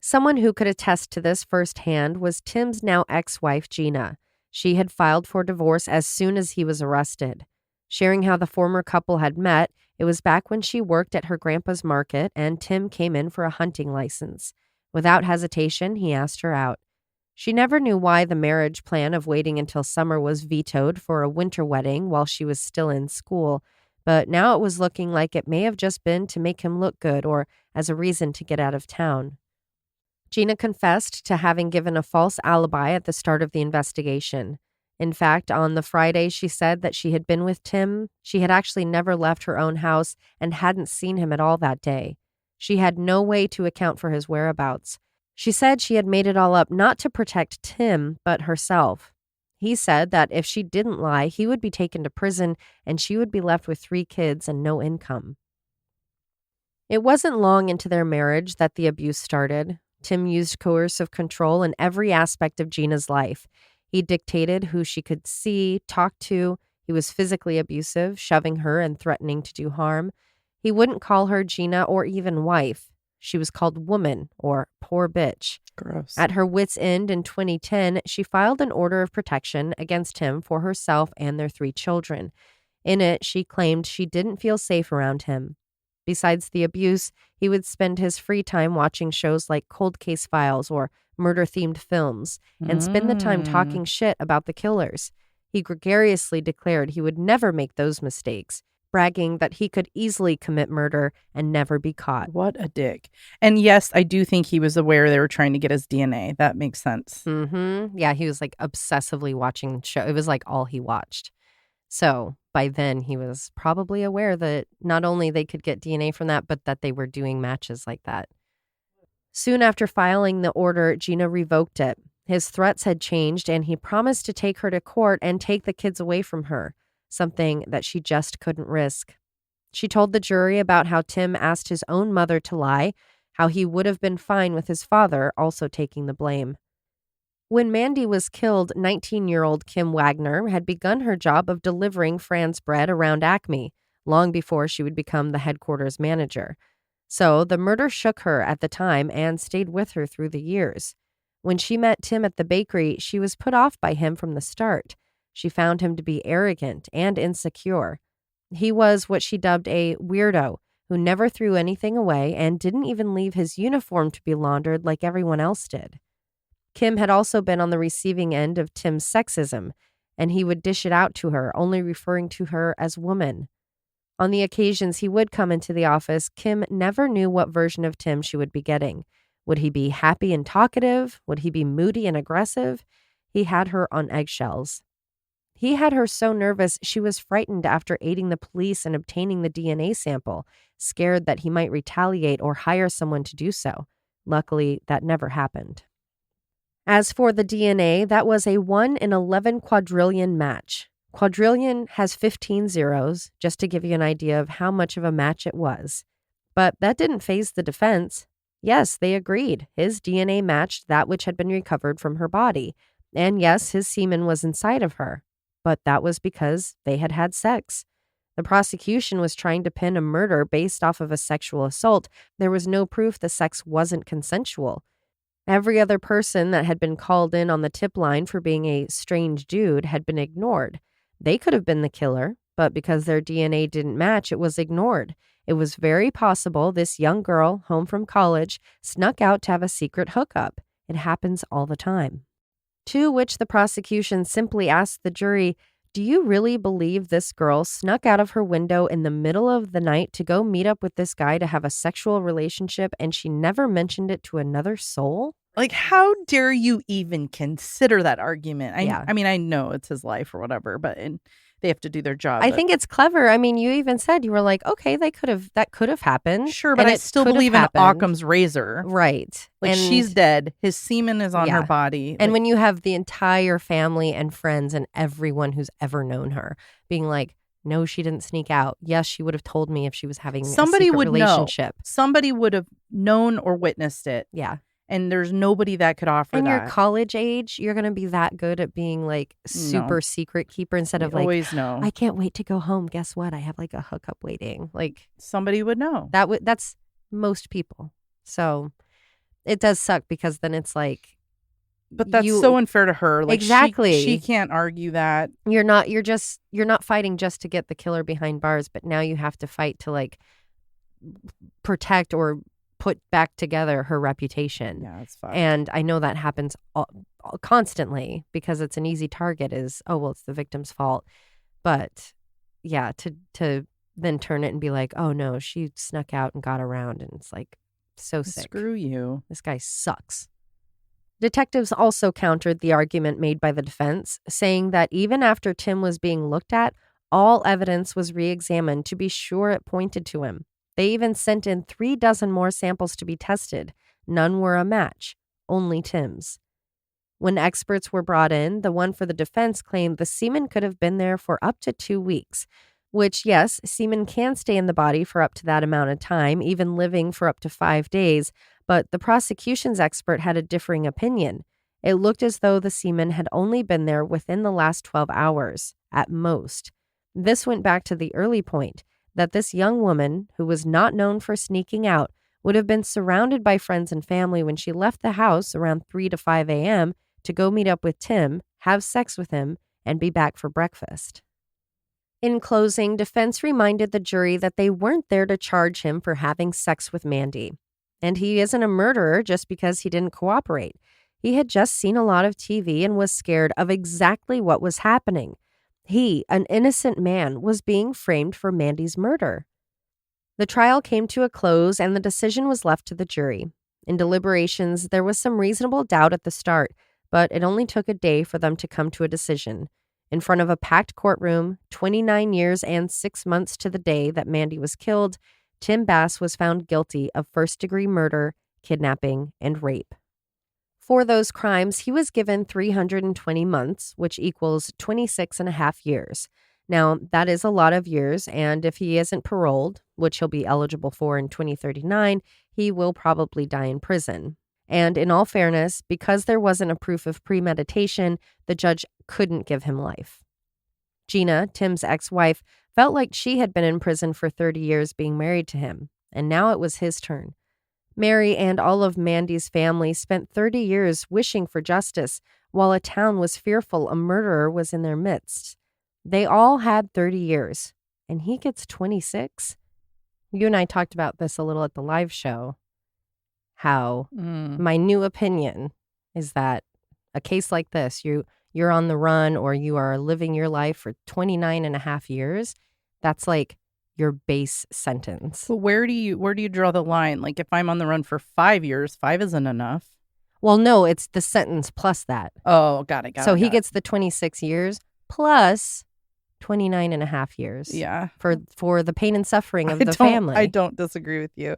Someone who could attest to this firsthand was Tim's now ex-wife, Gina. She had filed for divorce as soon as he was arrested. Sharing how the former couple had met, it was back when she worked at her grandpa's market and Tim came in for a hunting license. Without hesitation, he asked her out. She never knew why the marriage plan of waiting until summer was vetoed for a winter wedding while she was still in school, but now it was looking like it may have just been to make him look good or as a reason to get out of town. Gina confessed to having given a false alibi at the start of the investigation. In fact, on the Friday she said that she had been with Tim, she had actually never left her own house and hadn't seen him at all that day. She had no way to account for his whereabouts. She said she had made it all up not to protect Tim, but herself. He said that if she didn't lie, he would be taken to prison and she would be left with 3 kids and no income. It wasn't long into their marriage that the abuse started. Tim used coercive control in every aspect of Gina's life. He dictated who she could see, talk to. He was physically abusive, shoving her and threatening to do harm. He wouldn't call her Gina or even wife. She was called woman or poor bitch. Gross. At her wit's end in 2010, she filed an order of protection against him for herself and their 3 children. In it, she claimed she didn't feel safe around him. Besides the abuse, he would spend his free time watching shows like Cold Case Files or murder-themed films and spend the time talking shit about the killers. He gregariously declared he would never make those mistakes, bragging that he could easily commit murder and never be caught. What a dick. And yes, I do think he was aware they were trying to get his DNA. That makes sense. Mm-hmm. Yeah, he was like obsessively watching the show. It was like all he watched. So by then he was probably aware that not only they could get DNA from that, but that they were doing matches like that. Soon after filing the order, Gina revoked it. His threats had changed and he promised to take her to court and take the kids away from her, something that she just couldn't risk. She told the jury about how Tim asked his own mother to lie, how he would have been fine with his father also taking the blame. When Mandy was killed, 19-year-old Kim Wagner had begun her job of delivering Fran's bread around Acme, long before she would become the headquarters manager. So the murder shook her at the time and stayed with her through the years. When she met Tim at the bakery, she was put off by him from the start. She found him to be arrogant and insecure. He was what she dubbed a weirdo who never threw anything away and didn't even leave his uniform to be laundered like everyone else did. Kim had also been on the receiving end of Tim's sexism, and he would dish it out to her, only referring to her as woman. On the occasions he would come into the office, Kim never knew what version of Tim she would be getting. Would he be happy and talkative? Would he be moody and aggressive? He had her on eggshells. He had her so nervous she was frightened after aiding the police in obtaining the DNA sample, scared that he might retaliate or hire someone to do so. Luckily, that never happened. As for the DNA, that was a 1 in 11 quadrillion match. Quadrillion has 15 zeros, just to give you an idea of how much of a match it was. But that didn't faze the defense. Yes, they agreed. His DNA matched that which had been recovered from her body. And yes, his semen was inside of her. But that was because they had had sex. The prosecution was trying to pin a murder based off of a sexual assault. There was no proof the sex wasn't consensual. Every other person that had been called in on the tip line for being a strange dude had been ignored. They could have been the killer, but because their DNA didn't match, it was ignored. It was very possible this young girl, home from college, snuck out to have a secret hookup. It happens all the time. To which the prosecution simply asked the jury, do you really believe this girl snuck out of her window in the middle of the night to go meet up with this guy to have a sexual relationship and she never mentioned it to another soul? Like, how dare you even consider that argument? Yeah. I mean, I know it's his life or whatever, but they have to do their job. I think it's clever. I mean, you even said, you were like, okay, that could have happened. Sure, but and I still believe in Occam's razor. Right. Like, and she's dead. His semen is on her body. And when you have the entire family and friends and everyone who's ever known her being like, no, she didn't sneak out. Yes, she would have told me if she was having a secret relationship. Somebody would have known or witnessed it. Yeah. And there's nobody that could offer and that. Your college age, you're going to be that good at being like super secret keeper instead of like, always know. I can't wait to go home. Guess what? I have like a hookup waiting. Like somebody would know. That's most people. So it does suck because then it's like. But that's so unfair to her. Like, exactly. She can't argue that. You're not fighting just to get the killer behind bars, but now you have to fight to like protect or put back together her reputation. Yeah, it's fine. And I know that happens constantly because it's an easy target is, oh, well, it's the victim's fault. But yeah, to then turn it and be like, oh, no, she snuck out and got around. And it's like so sick. Screw you. This guy sucks. Detectives also countered the argument made by the defense, saying that even after Tim was being looked at, all evidence was re-examined to be sure it pointed to him. They even sent in 36 more samples to be tested. None were a match, only Tim's. When experts were brought in, the one for the defense claimed the semen could have been there for up to 2 weeks, which, yes, semen can stay in the body for up to that amount of time, even living for up to 5 days, but the prosecution's expert had a differing opinion. It looked as though the semen had only been there within the last 12 hours, at most. This went back to the early point that this young woman, who was not known for sneaking out, would have been surrounded by friends and family when she left the house around 3 to 5 a.m. to go meet up with Tim, have sex with him, and be back for breakfast. In closing, defense reminded the jury that they weren't there to charge him for having sex with Mandy. And he isn't a murderer just because he didn't cooperate. He had just seen a lot of TV and was scared of exactly what was happening. He, an innocent man, was being framed for Mandy's murder. The trial came to a close and the decision was left to the jury. In deliberations, there was some reasonable doubt at the start, but it only took a day for them to come to a decision. In front of a packed courtroom, 29 years and 6 months to the day that Mandy was killed, Tim Bass was found guilty of first-degree murder, kidnapping, and rape. For those crimes, he was given 320 months, which equals 26 and a half years. Now, that is a lot of years, and if he isn't paroled, which he'll be eligible for in 2039, he will probably die in prison. And in all fairness, because there wasn't a proof of premeditation, the judge couldn't give him life. Gina, Tim's ex-wife, felt like she had been in prison for 30 years being married to him, and now it was his turn. Mary and all of Mandy's family spent 30 years wishing for justice, while a town was fearful a murderer was in their midst. They all had 30 years, and he gets 26? You and I talked about this a little at the live show, how my new opinion is that a case like this, you're on the run or you are living your life for 29 and a half years, that's like your base sentence. But where do you draw the line? Like, if I'm on the run for 5 years, 5 isn't enough. Well, no, it's the sentence plus that. Oh, got it. So he gets the 26 years plus 29 and a half years. Yeah. For the pain and suffering of the family. I don't disagree with you.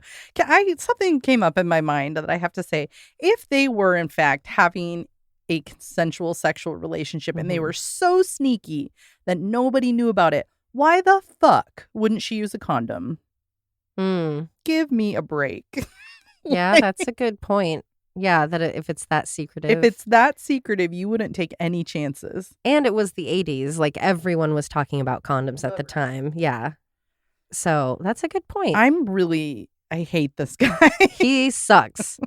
Something came up in my mind that I have to say. If they were, in fact, having a consensual sexual relationship and they were so sneaky that nobody knew about it, why the fuck wouldn't she use a condom? Give me a break. Yeah, Like, that's a good point. Yeah, that if it's that secretive. if it's that secretive, you wouldn't take any chances. And it was the 80s. Like everyone was talking about condoms at the time. Yeah. So that's a good point. I hate this guy. He sucks.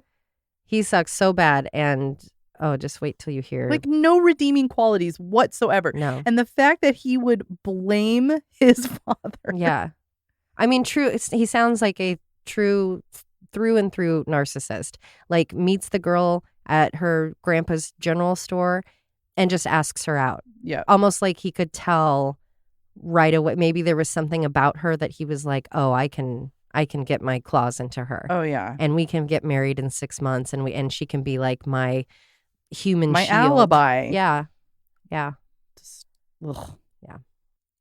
He sucks so bad. And just wait till you hear. Like no redeeming qualities whatsoever. No. And the fact that he would blame his father. Yeah. I mean, he sounds like a true through and through narcissist. Like meets the girl at her grandpa's general store and just asks her out. Yeah. Almost like he could tell right away. Maybe there was something about her that he was like, oh, I can get my claws into her. Oh yeah. And we can get married in 6 months and she can be like my human My shield. alibi. Yeah. Yeah. Just, ugh. Yeah.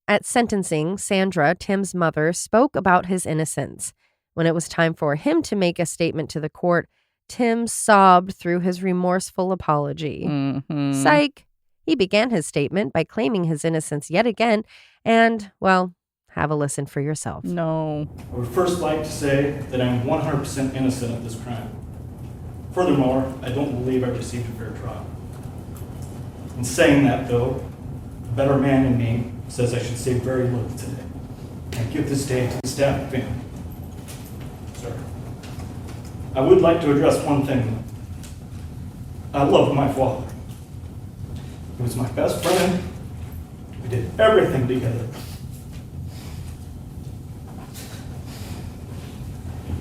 At sentencing, Sandra, Tim's mother, spoke about his innocence. When it was time for him to make a statement to the court, Tim sobbed through his remorseful apology. Mhm. Psych! He began his statement by claiming his innocence yet again, and, well, have a listen for yourself. No. I would first like to say that I'm 100% innocent of this crime. Furthermore, I don't believe I received a fair trial. In saying that, though, the better man in me says I should say very little today. I give this day to the Stavik family. Sir, I would like to address one thing. I love my father. He was my best friend. We did everything together.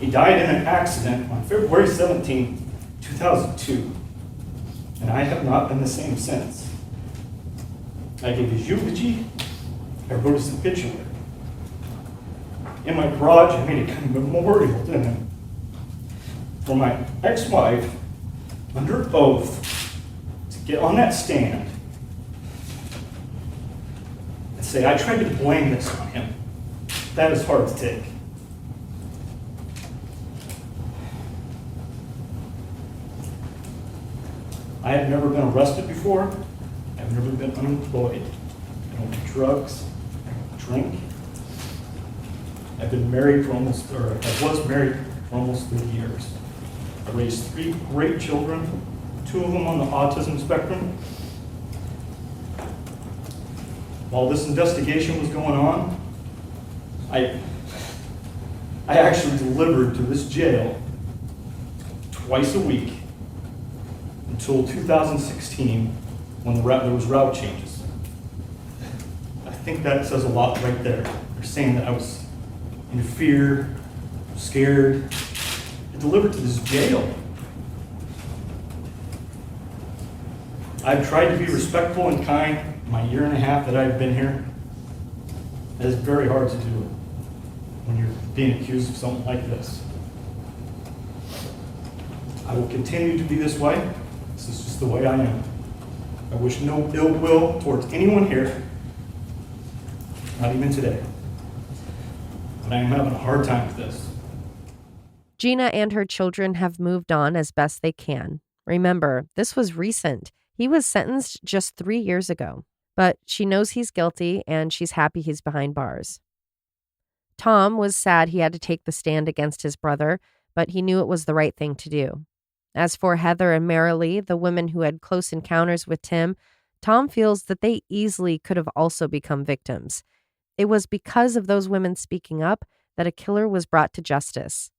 He died in an accident on February 17, 2002, and I have not been the same since. I gave his eulogy, I wrote his obituary. In my garage, I made a kind of memorial to him. For my ex-wife, under oath, to get on that stand and say, I tried to blame this on him. That is hard to take. I have never been arrested before. I've never been unemployed. I don't do drugs. I don't drink. I've been married I was married for almost 30 years. I raised 3 great children, 2 of them on the autism spectrum. While this investigation was going on, I actually delivered to this jail twice a week until 2016 when there was route changes. I think that says a lot right there. They're saying that I was in fear, scared, and delivered to this jail. I've tried to be respectful and kind in my year and a half that I've been here. It is very hard to do when you're being accused of something like this. I will continue to be this way. This is just the way I am. I wish no ill will towards anyone here, not even today. But I am having a hard time with this. Gina and her children have moved on as best they can. Remember, this was recent. He was sentenced just 3 years ago. But she knows he's guilty and she's happy he's behind bars. Tom was sad he had to take the stand against his brother, but he knew it was the right thing to do. As for Heather and Marilee, the women who had close encounters with Tim, Tom feels that they easily could have also become victims. It was because of those women speaking up that a killer was brought to justice.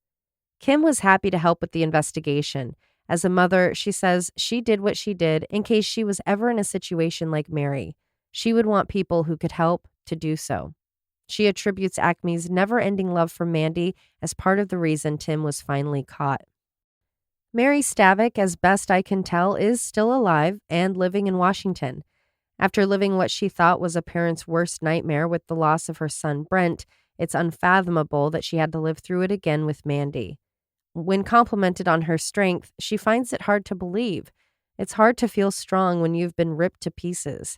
Kim was happy to help with the investigation. As a mother, she says she did what she did in case she was ever in a situation like Mary. She would want people who could help to do so. She attributes Acme's never-ending love for Mandy as part of the reason Tim was finally caught. Mary Stavik, as best I can tell, is still alive and living in Washington. After living what she thought was a parent's worst nightmare with the loss of her son Brent, it's unfathomable that she had to live through it again with Mandy. When complimented on her strength, she finds it hard to believe. It's hard to feel strong when you've been ripped to pieces.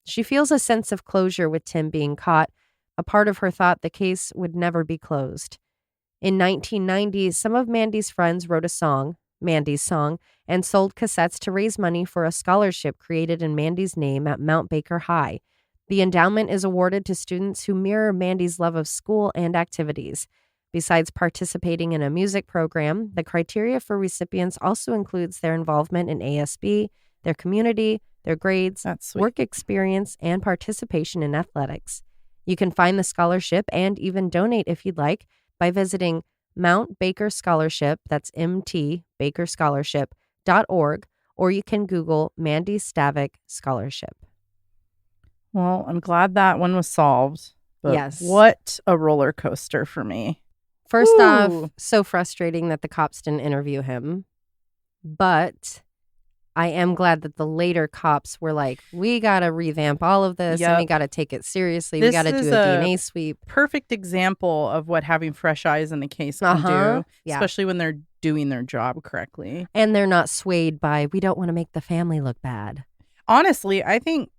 She feels a sense of closure with Tim being caught. A part of her thought the case would never be closed. In 1990, some of Mandy's friends wrote a song, Mandy's Song, and sold cassettes to raise money for a scholarship created in Mandy's name at Mount Baker High. The endowment is awarded to students who mirror Mandy's love of school and activities. Besides participating in a music program, the criteria for recipients also includes their involvement in ASB, their community, their grades, That's sweet. work experience, and participation in athletics. You can find the scholarship and even donate if you'd like by visiting Mount Baker Scholarship, that's MT Baker Scholarship.org, or you can Google Mandy Stavik Scholarship. Well, I'm glad that one was solved. But Yes. what a roller coaster for me. First Ooh. off, so frustrating that the cops didn't interview him. But I am glad that the later cops were like, we got to revamp all of this and we Yep. got to take it seriously. This we got to is do a a DNA sweep. Perfect example of what having fresh eyes in the case can do, Yeah. especially when they're doing their job correctly. And they're not swayed by, we don't want to make the family look bad. Honestly, I think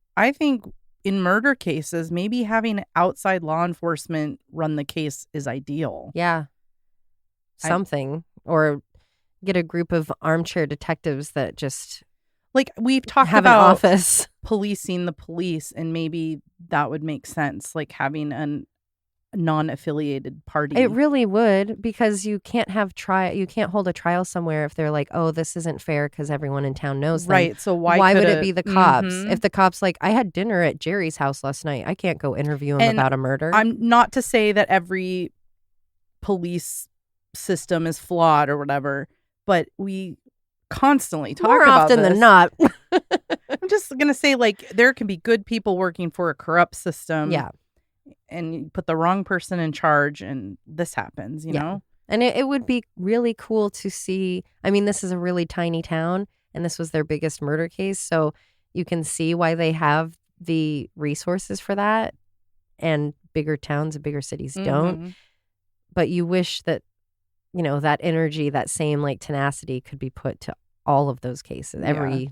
in murder cases, maybe having outside law enforcement run the case is ideal. Yeah. Something. Or get a group of armchair detectives that just Like we've talked have an about office. policing the police, and maybe that would make sense, like having a non-affiliated party. It really would, because you can't hold a trial somewhere if they're like, oh, this isn't fair because everyone in town knows them. Right. So why would could it be the cops? Mhm. If the cops like, I had dinner at Jerry's house last night, I can't go interview him And about a murder. I'm not to say that every police system is flawed or whatever, but we constantly talk More about often this. than not. I'm just gonna say, like, there can be good people working for a corrupt system. Yeah. And you put the wrong person in charge and this happens, you Yeah. know? And it would be really cool to see. I mean, this is a really tiny town, and this was their biggest murder case. So you can see why they have the resources for that. And bigger towns and bigger cities don't. Mhm. But you wish that, that energy, that same like tenacity could be put to all of those cases, every,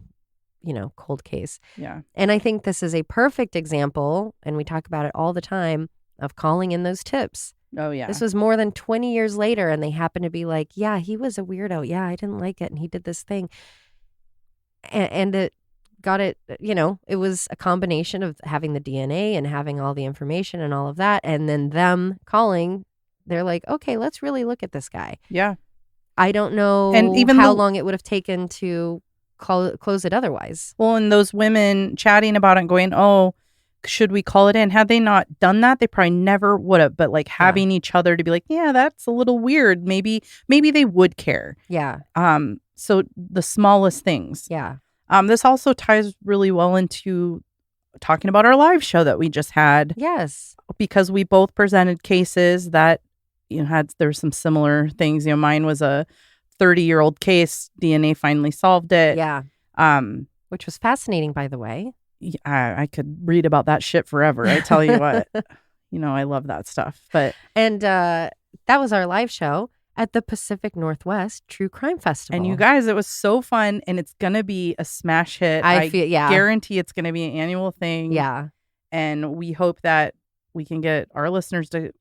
cold case. Yeah. And I think this is a perfect example, and we talk about it all the time, of calling in those tips. Oh, yeah. This was more than 20 years later, and they happen to be like, yeah, he was a weirdo. Yeah, I didn't like it, and he did this thing. And it got it, it was a combination of having the DNA and having all the information and all of that, and then them calling, they're like, okay, let's really look at this guy. Yeah. I don't know And even how the- long it would have taken to close it otherwise. Well, and those women chatting about it and going, oh, should we call it in? Had they not done that, they probably never would have. But like having each other to be like, yeah, that's a little weird. Maybe they would care. Yeah. So the smallest things. Yeah. This also ties really well into talking about our live show that we just had, Yes. because we both presented cases that there's some similar things. Mine was a 30-year-old case. DNA finally solved it. Yeah. Which was fascinating, by the way. I could read about that shit forever. I tell you what, I love that stuff. But And that was our live show at the Pacific Northwest True Crime Festival. and you guys, it was so fun, and it's gonna be a smash hit. I feel, yeah. guarantee it's gonna be an annual thing. Yeah. And we hope that we can get our listeners to,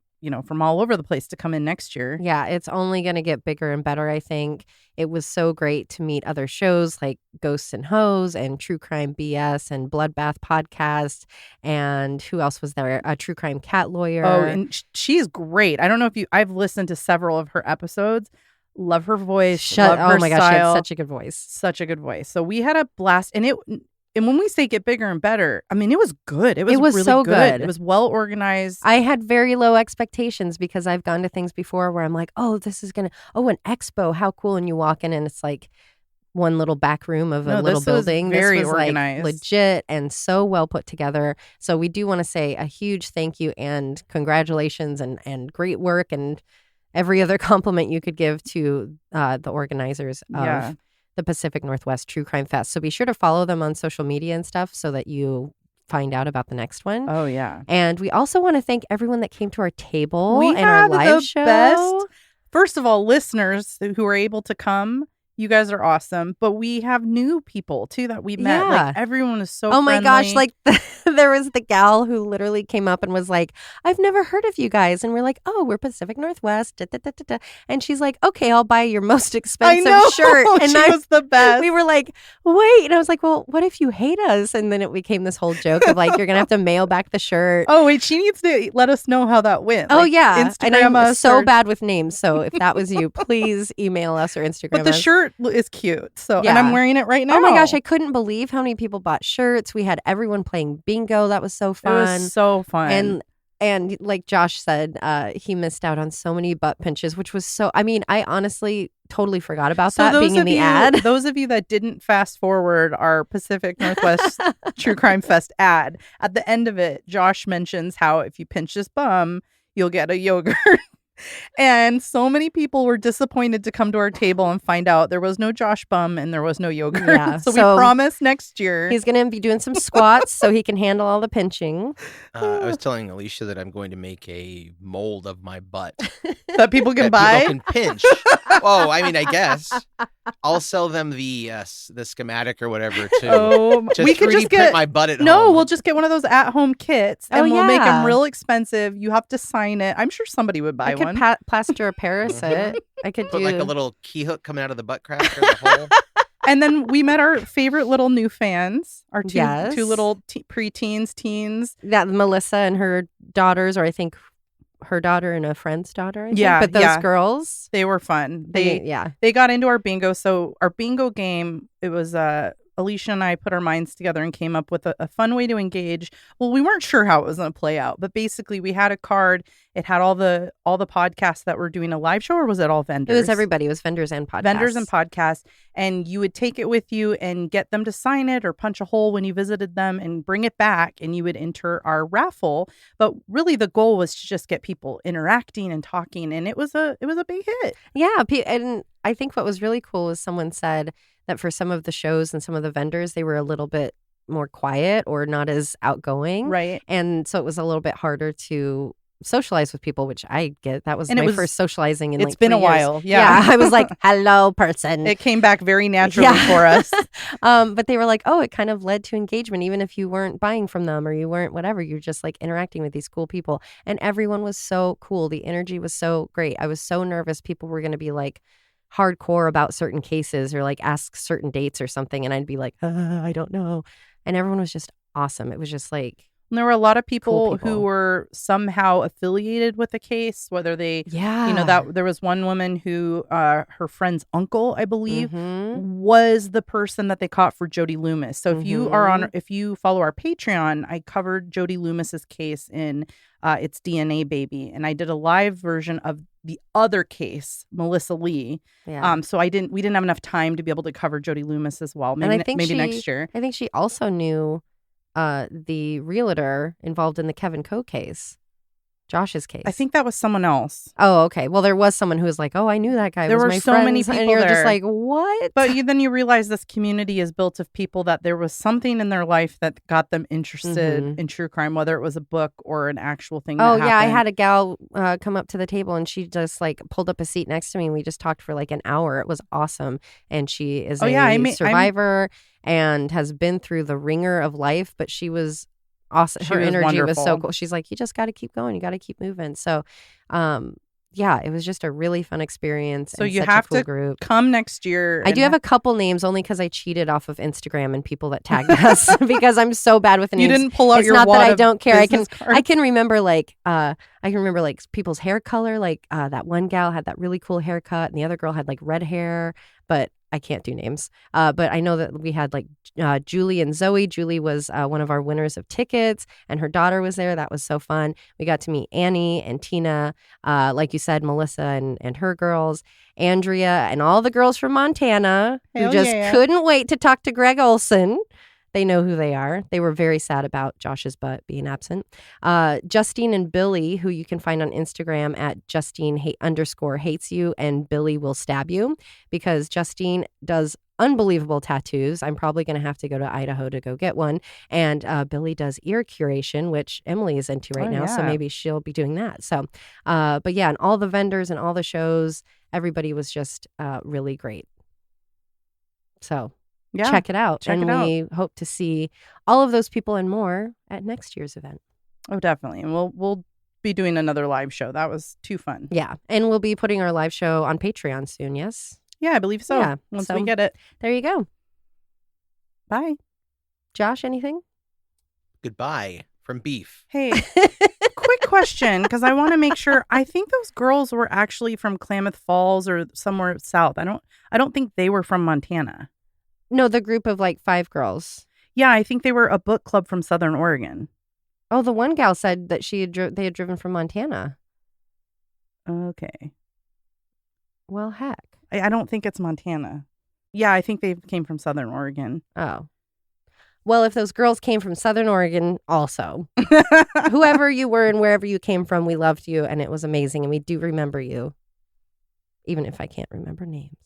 from all over the place to come in next year. Yeah, it's only going to get bigger and better, I think. It was so great to meet other shows like Ghosts and Hoes and True Crime BS and Bloodbath Podcast. And who else was there? A True Crime Cat Lawyer. Oh, and she's great. I don't know if I've listened to several of her episodes. Love her voice. Love her oh my gosh, she had style. such a good voice. Such a good voice. So we had a blast, and when we say get bigger and better, I mean, it was good. It was was really so good. It was well organized. I had very low expectations because I've gone to things before where I'm like, oh, this is an expo. How cool. And you walk in and it's like one little back room of a little this was building. very this was organized. like legit and so well put together. So we do want to say a huge thank you and congratulations and great work and every other compliment you could give to the organizers of the Pacific Northwest True Crime Fest. So be sure to follow them on social media and stuff so that you find out about the next one. Oh, yeah. And we also want to thank everyone that came to our table We and our had live the show. best. First of all, listeners who were able to come You guys are awesome. But we have new people too that we met. Yeah. Like everyone is so Oh my gosh, friendly. like there was the gal who literally came up and was like, I've never heard of you guys. And we're like, oh, we're Pacific Northwest. Da, da, da, da, da. And she's like, okay, I'll buy your most I expensive know. shirt. And She was the best. we were like, wait. And I was like, well, what if you hate us? And then it became this whole joke of like, you're going to have to mail back the shirt. Oh, wait, she needs to let us know how that went. Oh, Like, yeah. And I'm Instagram us so or- bad with names. So if that was you, please email us or Instagram But the us. shirt is cute. So, and Yeah. I'm wearing it right now. Oh my gosh, I couldn't believe how many people bought shirts. We had everyone playing bingo. That was so It fun. was so fun. And like Josh said, he missed out on so many butt pinches, which was so. I mean, I honestly totally forgot about that being in the ad. Those of you that didn't fast forward our Pacific Northwest True Crime Fest ad, at the end of it, Josh mentions how if you pinch this bum, you'll get a yogurt. And so many people were disappointed to come to our table and find out there was no Josh bum and there was no yogurt. Yeah, so we so promise next year. He's going to be doing some squats so he can handle all the pinching. I was telling Alisha that I'm going to make a mold of my butt that people can that buy. people can pinch. Oh, I mean, I guess I'll sell them the schematic or whatever to We could 3D just print get my butt at home. No, we'll just get one of those at-home kits, and Oh, we'll make them yeah. real expensive. You have to sign it. I'm sure somebody would buy I could one. plaster a parasite. I could put do like a little key hook coming out of the butt crack or the hole. And then we met our favorite little new fans, our two Yes. little preteens, teens. that Melissa and her daughters, or I think her daughter and a friend's daughter. I think. Yeah, But those yeah. girls, They were fun. yeah. They got into our bingo. So our bingo game, it was Alisha and I put our minds together and came up with a fun way to engage. Well, we weren't sure how it was going to play out, but basically we had a card. It had all the podcasts that were doing a live show, or was it all vendors? It was everybody. It was vendors and podcasts. Vendors and podcasts, and you would take it with you and get them to sign it or punch a hole when you visited them and bring it back, and you would enter our raffle. But really the goal was to just get people interacting and talking, and it was a big hit. Yeah. And I think what was really cool was someone said that for some of the shows and some of the vendors, they were a little bit more quiet or not as outgoing. Right. And so it was a little bit harder to socialize with people, which I get. That was And it my was- first socializing in It's like been 3 a years. while. Yeah. I was like, hello, person. It came back very naturally Yeah. for us. But they were like, oh, it kind of led to engagement, even if you weren't buying from them or you weren't whatever. You're just like interacting with these cool people. And everyone was so cool. The energy was so great. I was so nervous people were going to be like hardcore about certain cases or like ask certain dates or something. And I'd be like, I don't know. And everyone was just awesome. It was just like, And there were a lot of Cool people who people. were somehow affiliated with the case, whether they, yeah. that there was one woman who, her friend's uncle, I believe, Mhm. was the person that they caught for Jody Loomis. So if you are Mm-hmm. on, if you follow our Patreon, I covered Jody Loomis's case in It's DNA Baby, and I did a live version of the other case, Melissa Lee. Yeah. So we didn't have enough time to be able to cover Jody Loomis as well. Maybe And I think maybe next year. I think she also knew the realtor involved in the Kevin Coe case, Josh's case. I think that was someone else. Oh, okay. Well, there was someone who was like, "Oh, I knew that guy." There was were my so many friends," and people you're just there. like, "What?" But then you realize this community is built of people that there was something in their life that got them interested Mhm. in true crime, whether it was a book or an actual thing. Oh that yeah, I happened. had a gal come up to the table and she just like pulled up a seat next to me and we just talked for like an hour. It was awesome. And she is Oh, a yeah, I'm- survivor and has been through the ringer of life, but she was awesome. She Her was energy was so wonderful. cool. She's like, you just got to keep going. You got to keep moving. So, yeah, it was just a really fun experience. So and you such have a cool to group. come next year. I do have a couple names only because I cheated off of Instagram and people that tagged us because I'm so bad with the You names. didn't pull out It's your not wad that I of don't care. I can business cards? I can remember like people's hair color. Like that one gal had that really cool haircut, and the other girl had like red hair. But I can't do names. But I know that we had like Julie and Zoe. Julie was one of our winners of tickets, and her daughter was there. That was so fun. We got to meet Annie and Tina, like you said, Melissa and her girls, Andrea, and all the girls from Montana who Hell just yeah. couldn't wait to talk to Greg Olson. They know who they are. They were very sad about Josh's butt being absent. Justine and Billy, who you can find on Instagram at Justine_hates you and Billy will stab you, because Justine does unbelievable tattoos. I'm probably going to have to go to Idaho to go get one. And Billy does ear curation, which Emily is into right Oh, now. So yeah. maybe she'll be doing that. So, but yeah, and all the vendors and all the shows, everybody was just really great. So Yeah. check it out. check and it out. we hope to see all of those people and more at next year's event. Oh, definitely. And we'll be doing another live show. That was too fun. Yeah. And we'll be putting our live show on Patreon soon. Yes. Yeah, I believe so. Yeah, Once so- we get it. There you go. Bye. Josh, anything? Goodbye from Beef. Hey, quick question, because I want to make sure. I think those girls were actually from Klamath Falls or somewhere south. I don't think they were from Montana. No, the group of like 5 girls. Yeah, I think they were a book club from Southern Oregon. Oh, the one gal said that they had driven from Montana. Okay. Well, heck. I don't think it's Montana. Yeah, I think they came from Southern Oregon. Oh. Well, if those girls came from Southern Oregon also, whoever you were and wherever you came from, we loved you and it was amazing. And we do remember you, even if I can't remember names.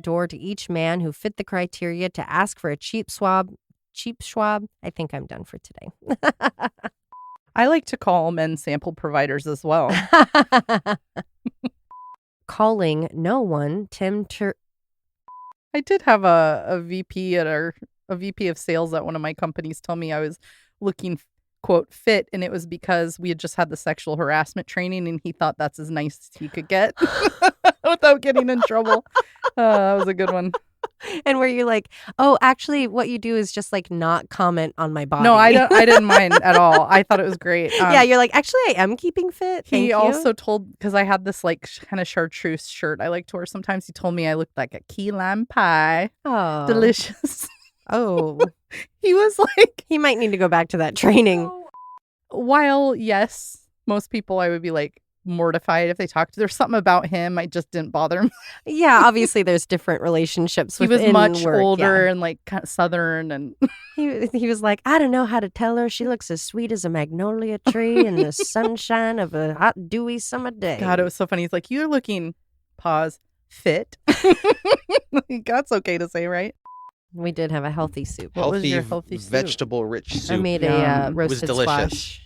Door to each man who fit the criteria to ask for a cheap swab. I think I'm done for today. I like to call men sample providers as well. Calling no one, I did have a VP a VP of sales at one of my companies tell me I was looking, quote, fit, and it was because we had just had the sexual harassment training and he thought that's as nice as he could get without getting in trouble. That was a good one. And where you're like, oh, actually, what you do is just like not comment on my body. No, I didn't mind at all. I thought it was great. Yeah, you're like, actually, I am keeping fit. Thank He you. also told, because I had this like kind of chartreuse shirt I like to wear sometimes. He told me I looked like a key lime pie. Oh, Delicious. Oh, He was like, he might need to go back to that training. while yes, most people I would be like mortified if they talked. There's something about him I just didn't bother him. Yeah, obviously, there's different relationships. He was within much work, older and like kind of southern, and yeah. He was like, I don't know how to tell her. She looks as sweet as a magnolia tree in the sunshine of a hot, dewy summer day. God, it was so funny. He's like, you're looking, pause, fit. That's okay to say, right? We did have a healthy soup. What was your healthy soup? vegetable-rich soup. I made Yum. a roasted delicious.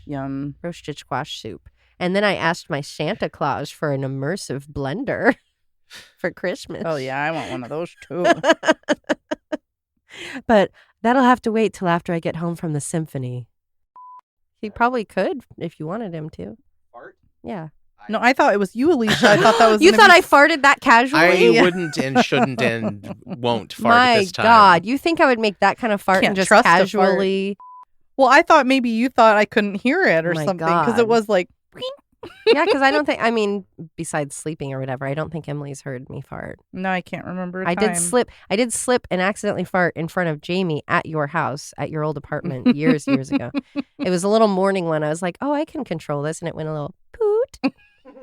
squash soup. And then I asked my Santa Claus for an immersive blender for Christmas. Oh yeah, I want one of those too. But that'll have to wait till after I get home from the symphony. He probably could if you wanted him to. Fart? Yeah. No, I thought it was you, Alisha. I thought that was You gonna thought be- I farted that casually? I wouldn't and shouldn't and won't fart at My this time. God. You think I would make that kind of fart Can't and just trust a fart. casually? Well, I thought maybe you thought I couldn't hear it or My something because God. it was like. Yeah, because I don't think, I mean, besides sleeping or whatever, I don't think Emily's heard me fart. No, I can't remember. I did slip and accidentally fart in front of Jamie at your house, at your old apartment years ago. It was a little morning one. I was like, oh, I can control this. And it went a little poot.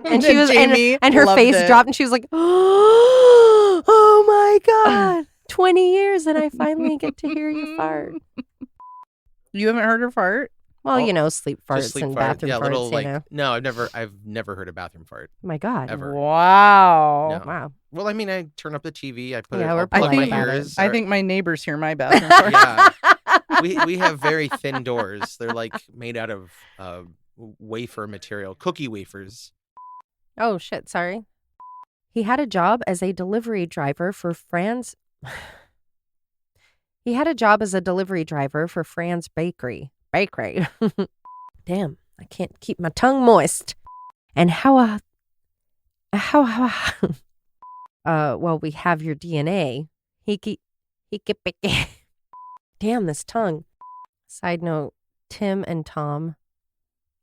And she was, Jamie and her loved face it. dropped and she was like, oh my God, 20 years and I finally get to hear you fart. You haven't heard her fart? Well, Oh, you know, sleep farts Just sleep and fart. bathroom Yeah, farts, little you like know. no, I've never heard a bathroom fart. My God. Ever. Wow. No. Wow. Well, I mean, I turn up the TV, I put Yeah, it, we're I'll plug polite my about it. ears. I or- think my neighbors hear my bathroom fart. yeah. We have very thin doors. They're like made out of wafer material, cookie wafers. Oh, shit. Sorry. He had a job as a delivery driver for Fran's. He had a job as a delivery driver for Fran's Bakery. Damn, I can't keep my tongue moist. And how well, we have your DNA. Damn, this tongue. Side note, Tim and Tom.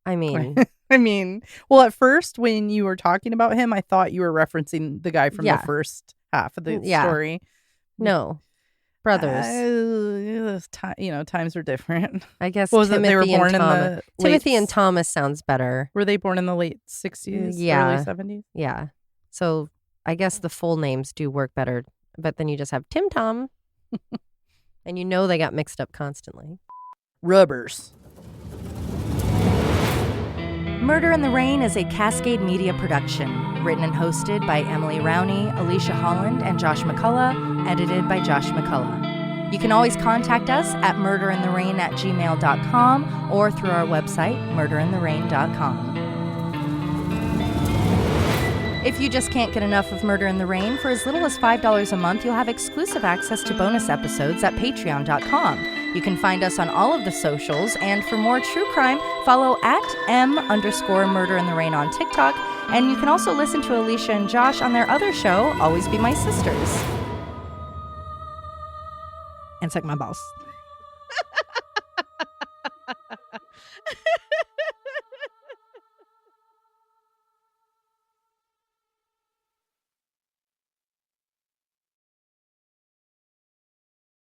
I mean, I mean, well, at first when you were talking about him, I thought you were referencing the guy from Yeah. the first half of the Yeah. story. no. Brothers. Times are different. I guess What was it? Timothy They were and born in Thomas. the Timothy late- and Thomas sounds better. Were they born in the late 60s, Yeah. early 70s? Yeah. So I guess the full names do work better, but then you just have Tim Tom. And you know they got mixed up constantly. Rubbers. Murder in the Rain is a Cascade Media production, written and hosted by Emily Rowney, Alisha Holland, and Josh McCullough, edited by Josh McCullough. You can always contact us at murderintherain@gmail.com or through our website, murderintherain.com. If you just can't get enough of Murder in the Rain, for as little as $5 a month, you'll have exclusive access to bonus episodes at patreon.com. You can find us on all of the socials, and for more true crime, follow at @M_Murder in the Rain on TikTok, and you can also listen to Alisha and Josh on their other show, Always Be My Sisters. And suck my balls.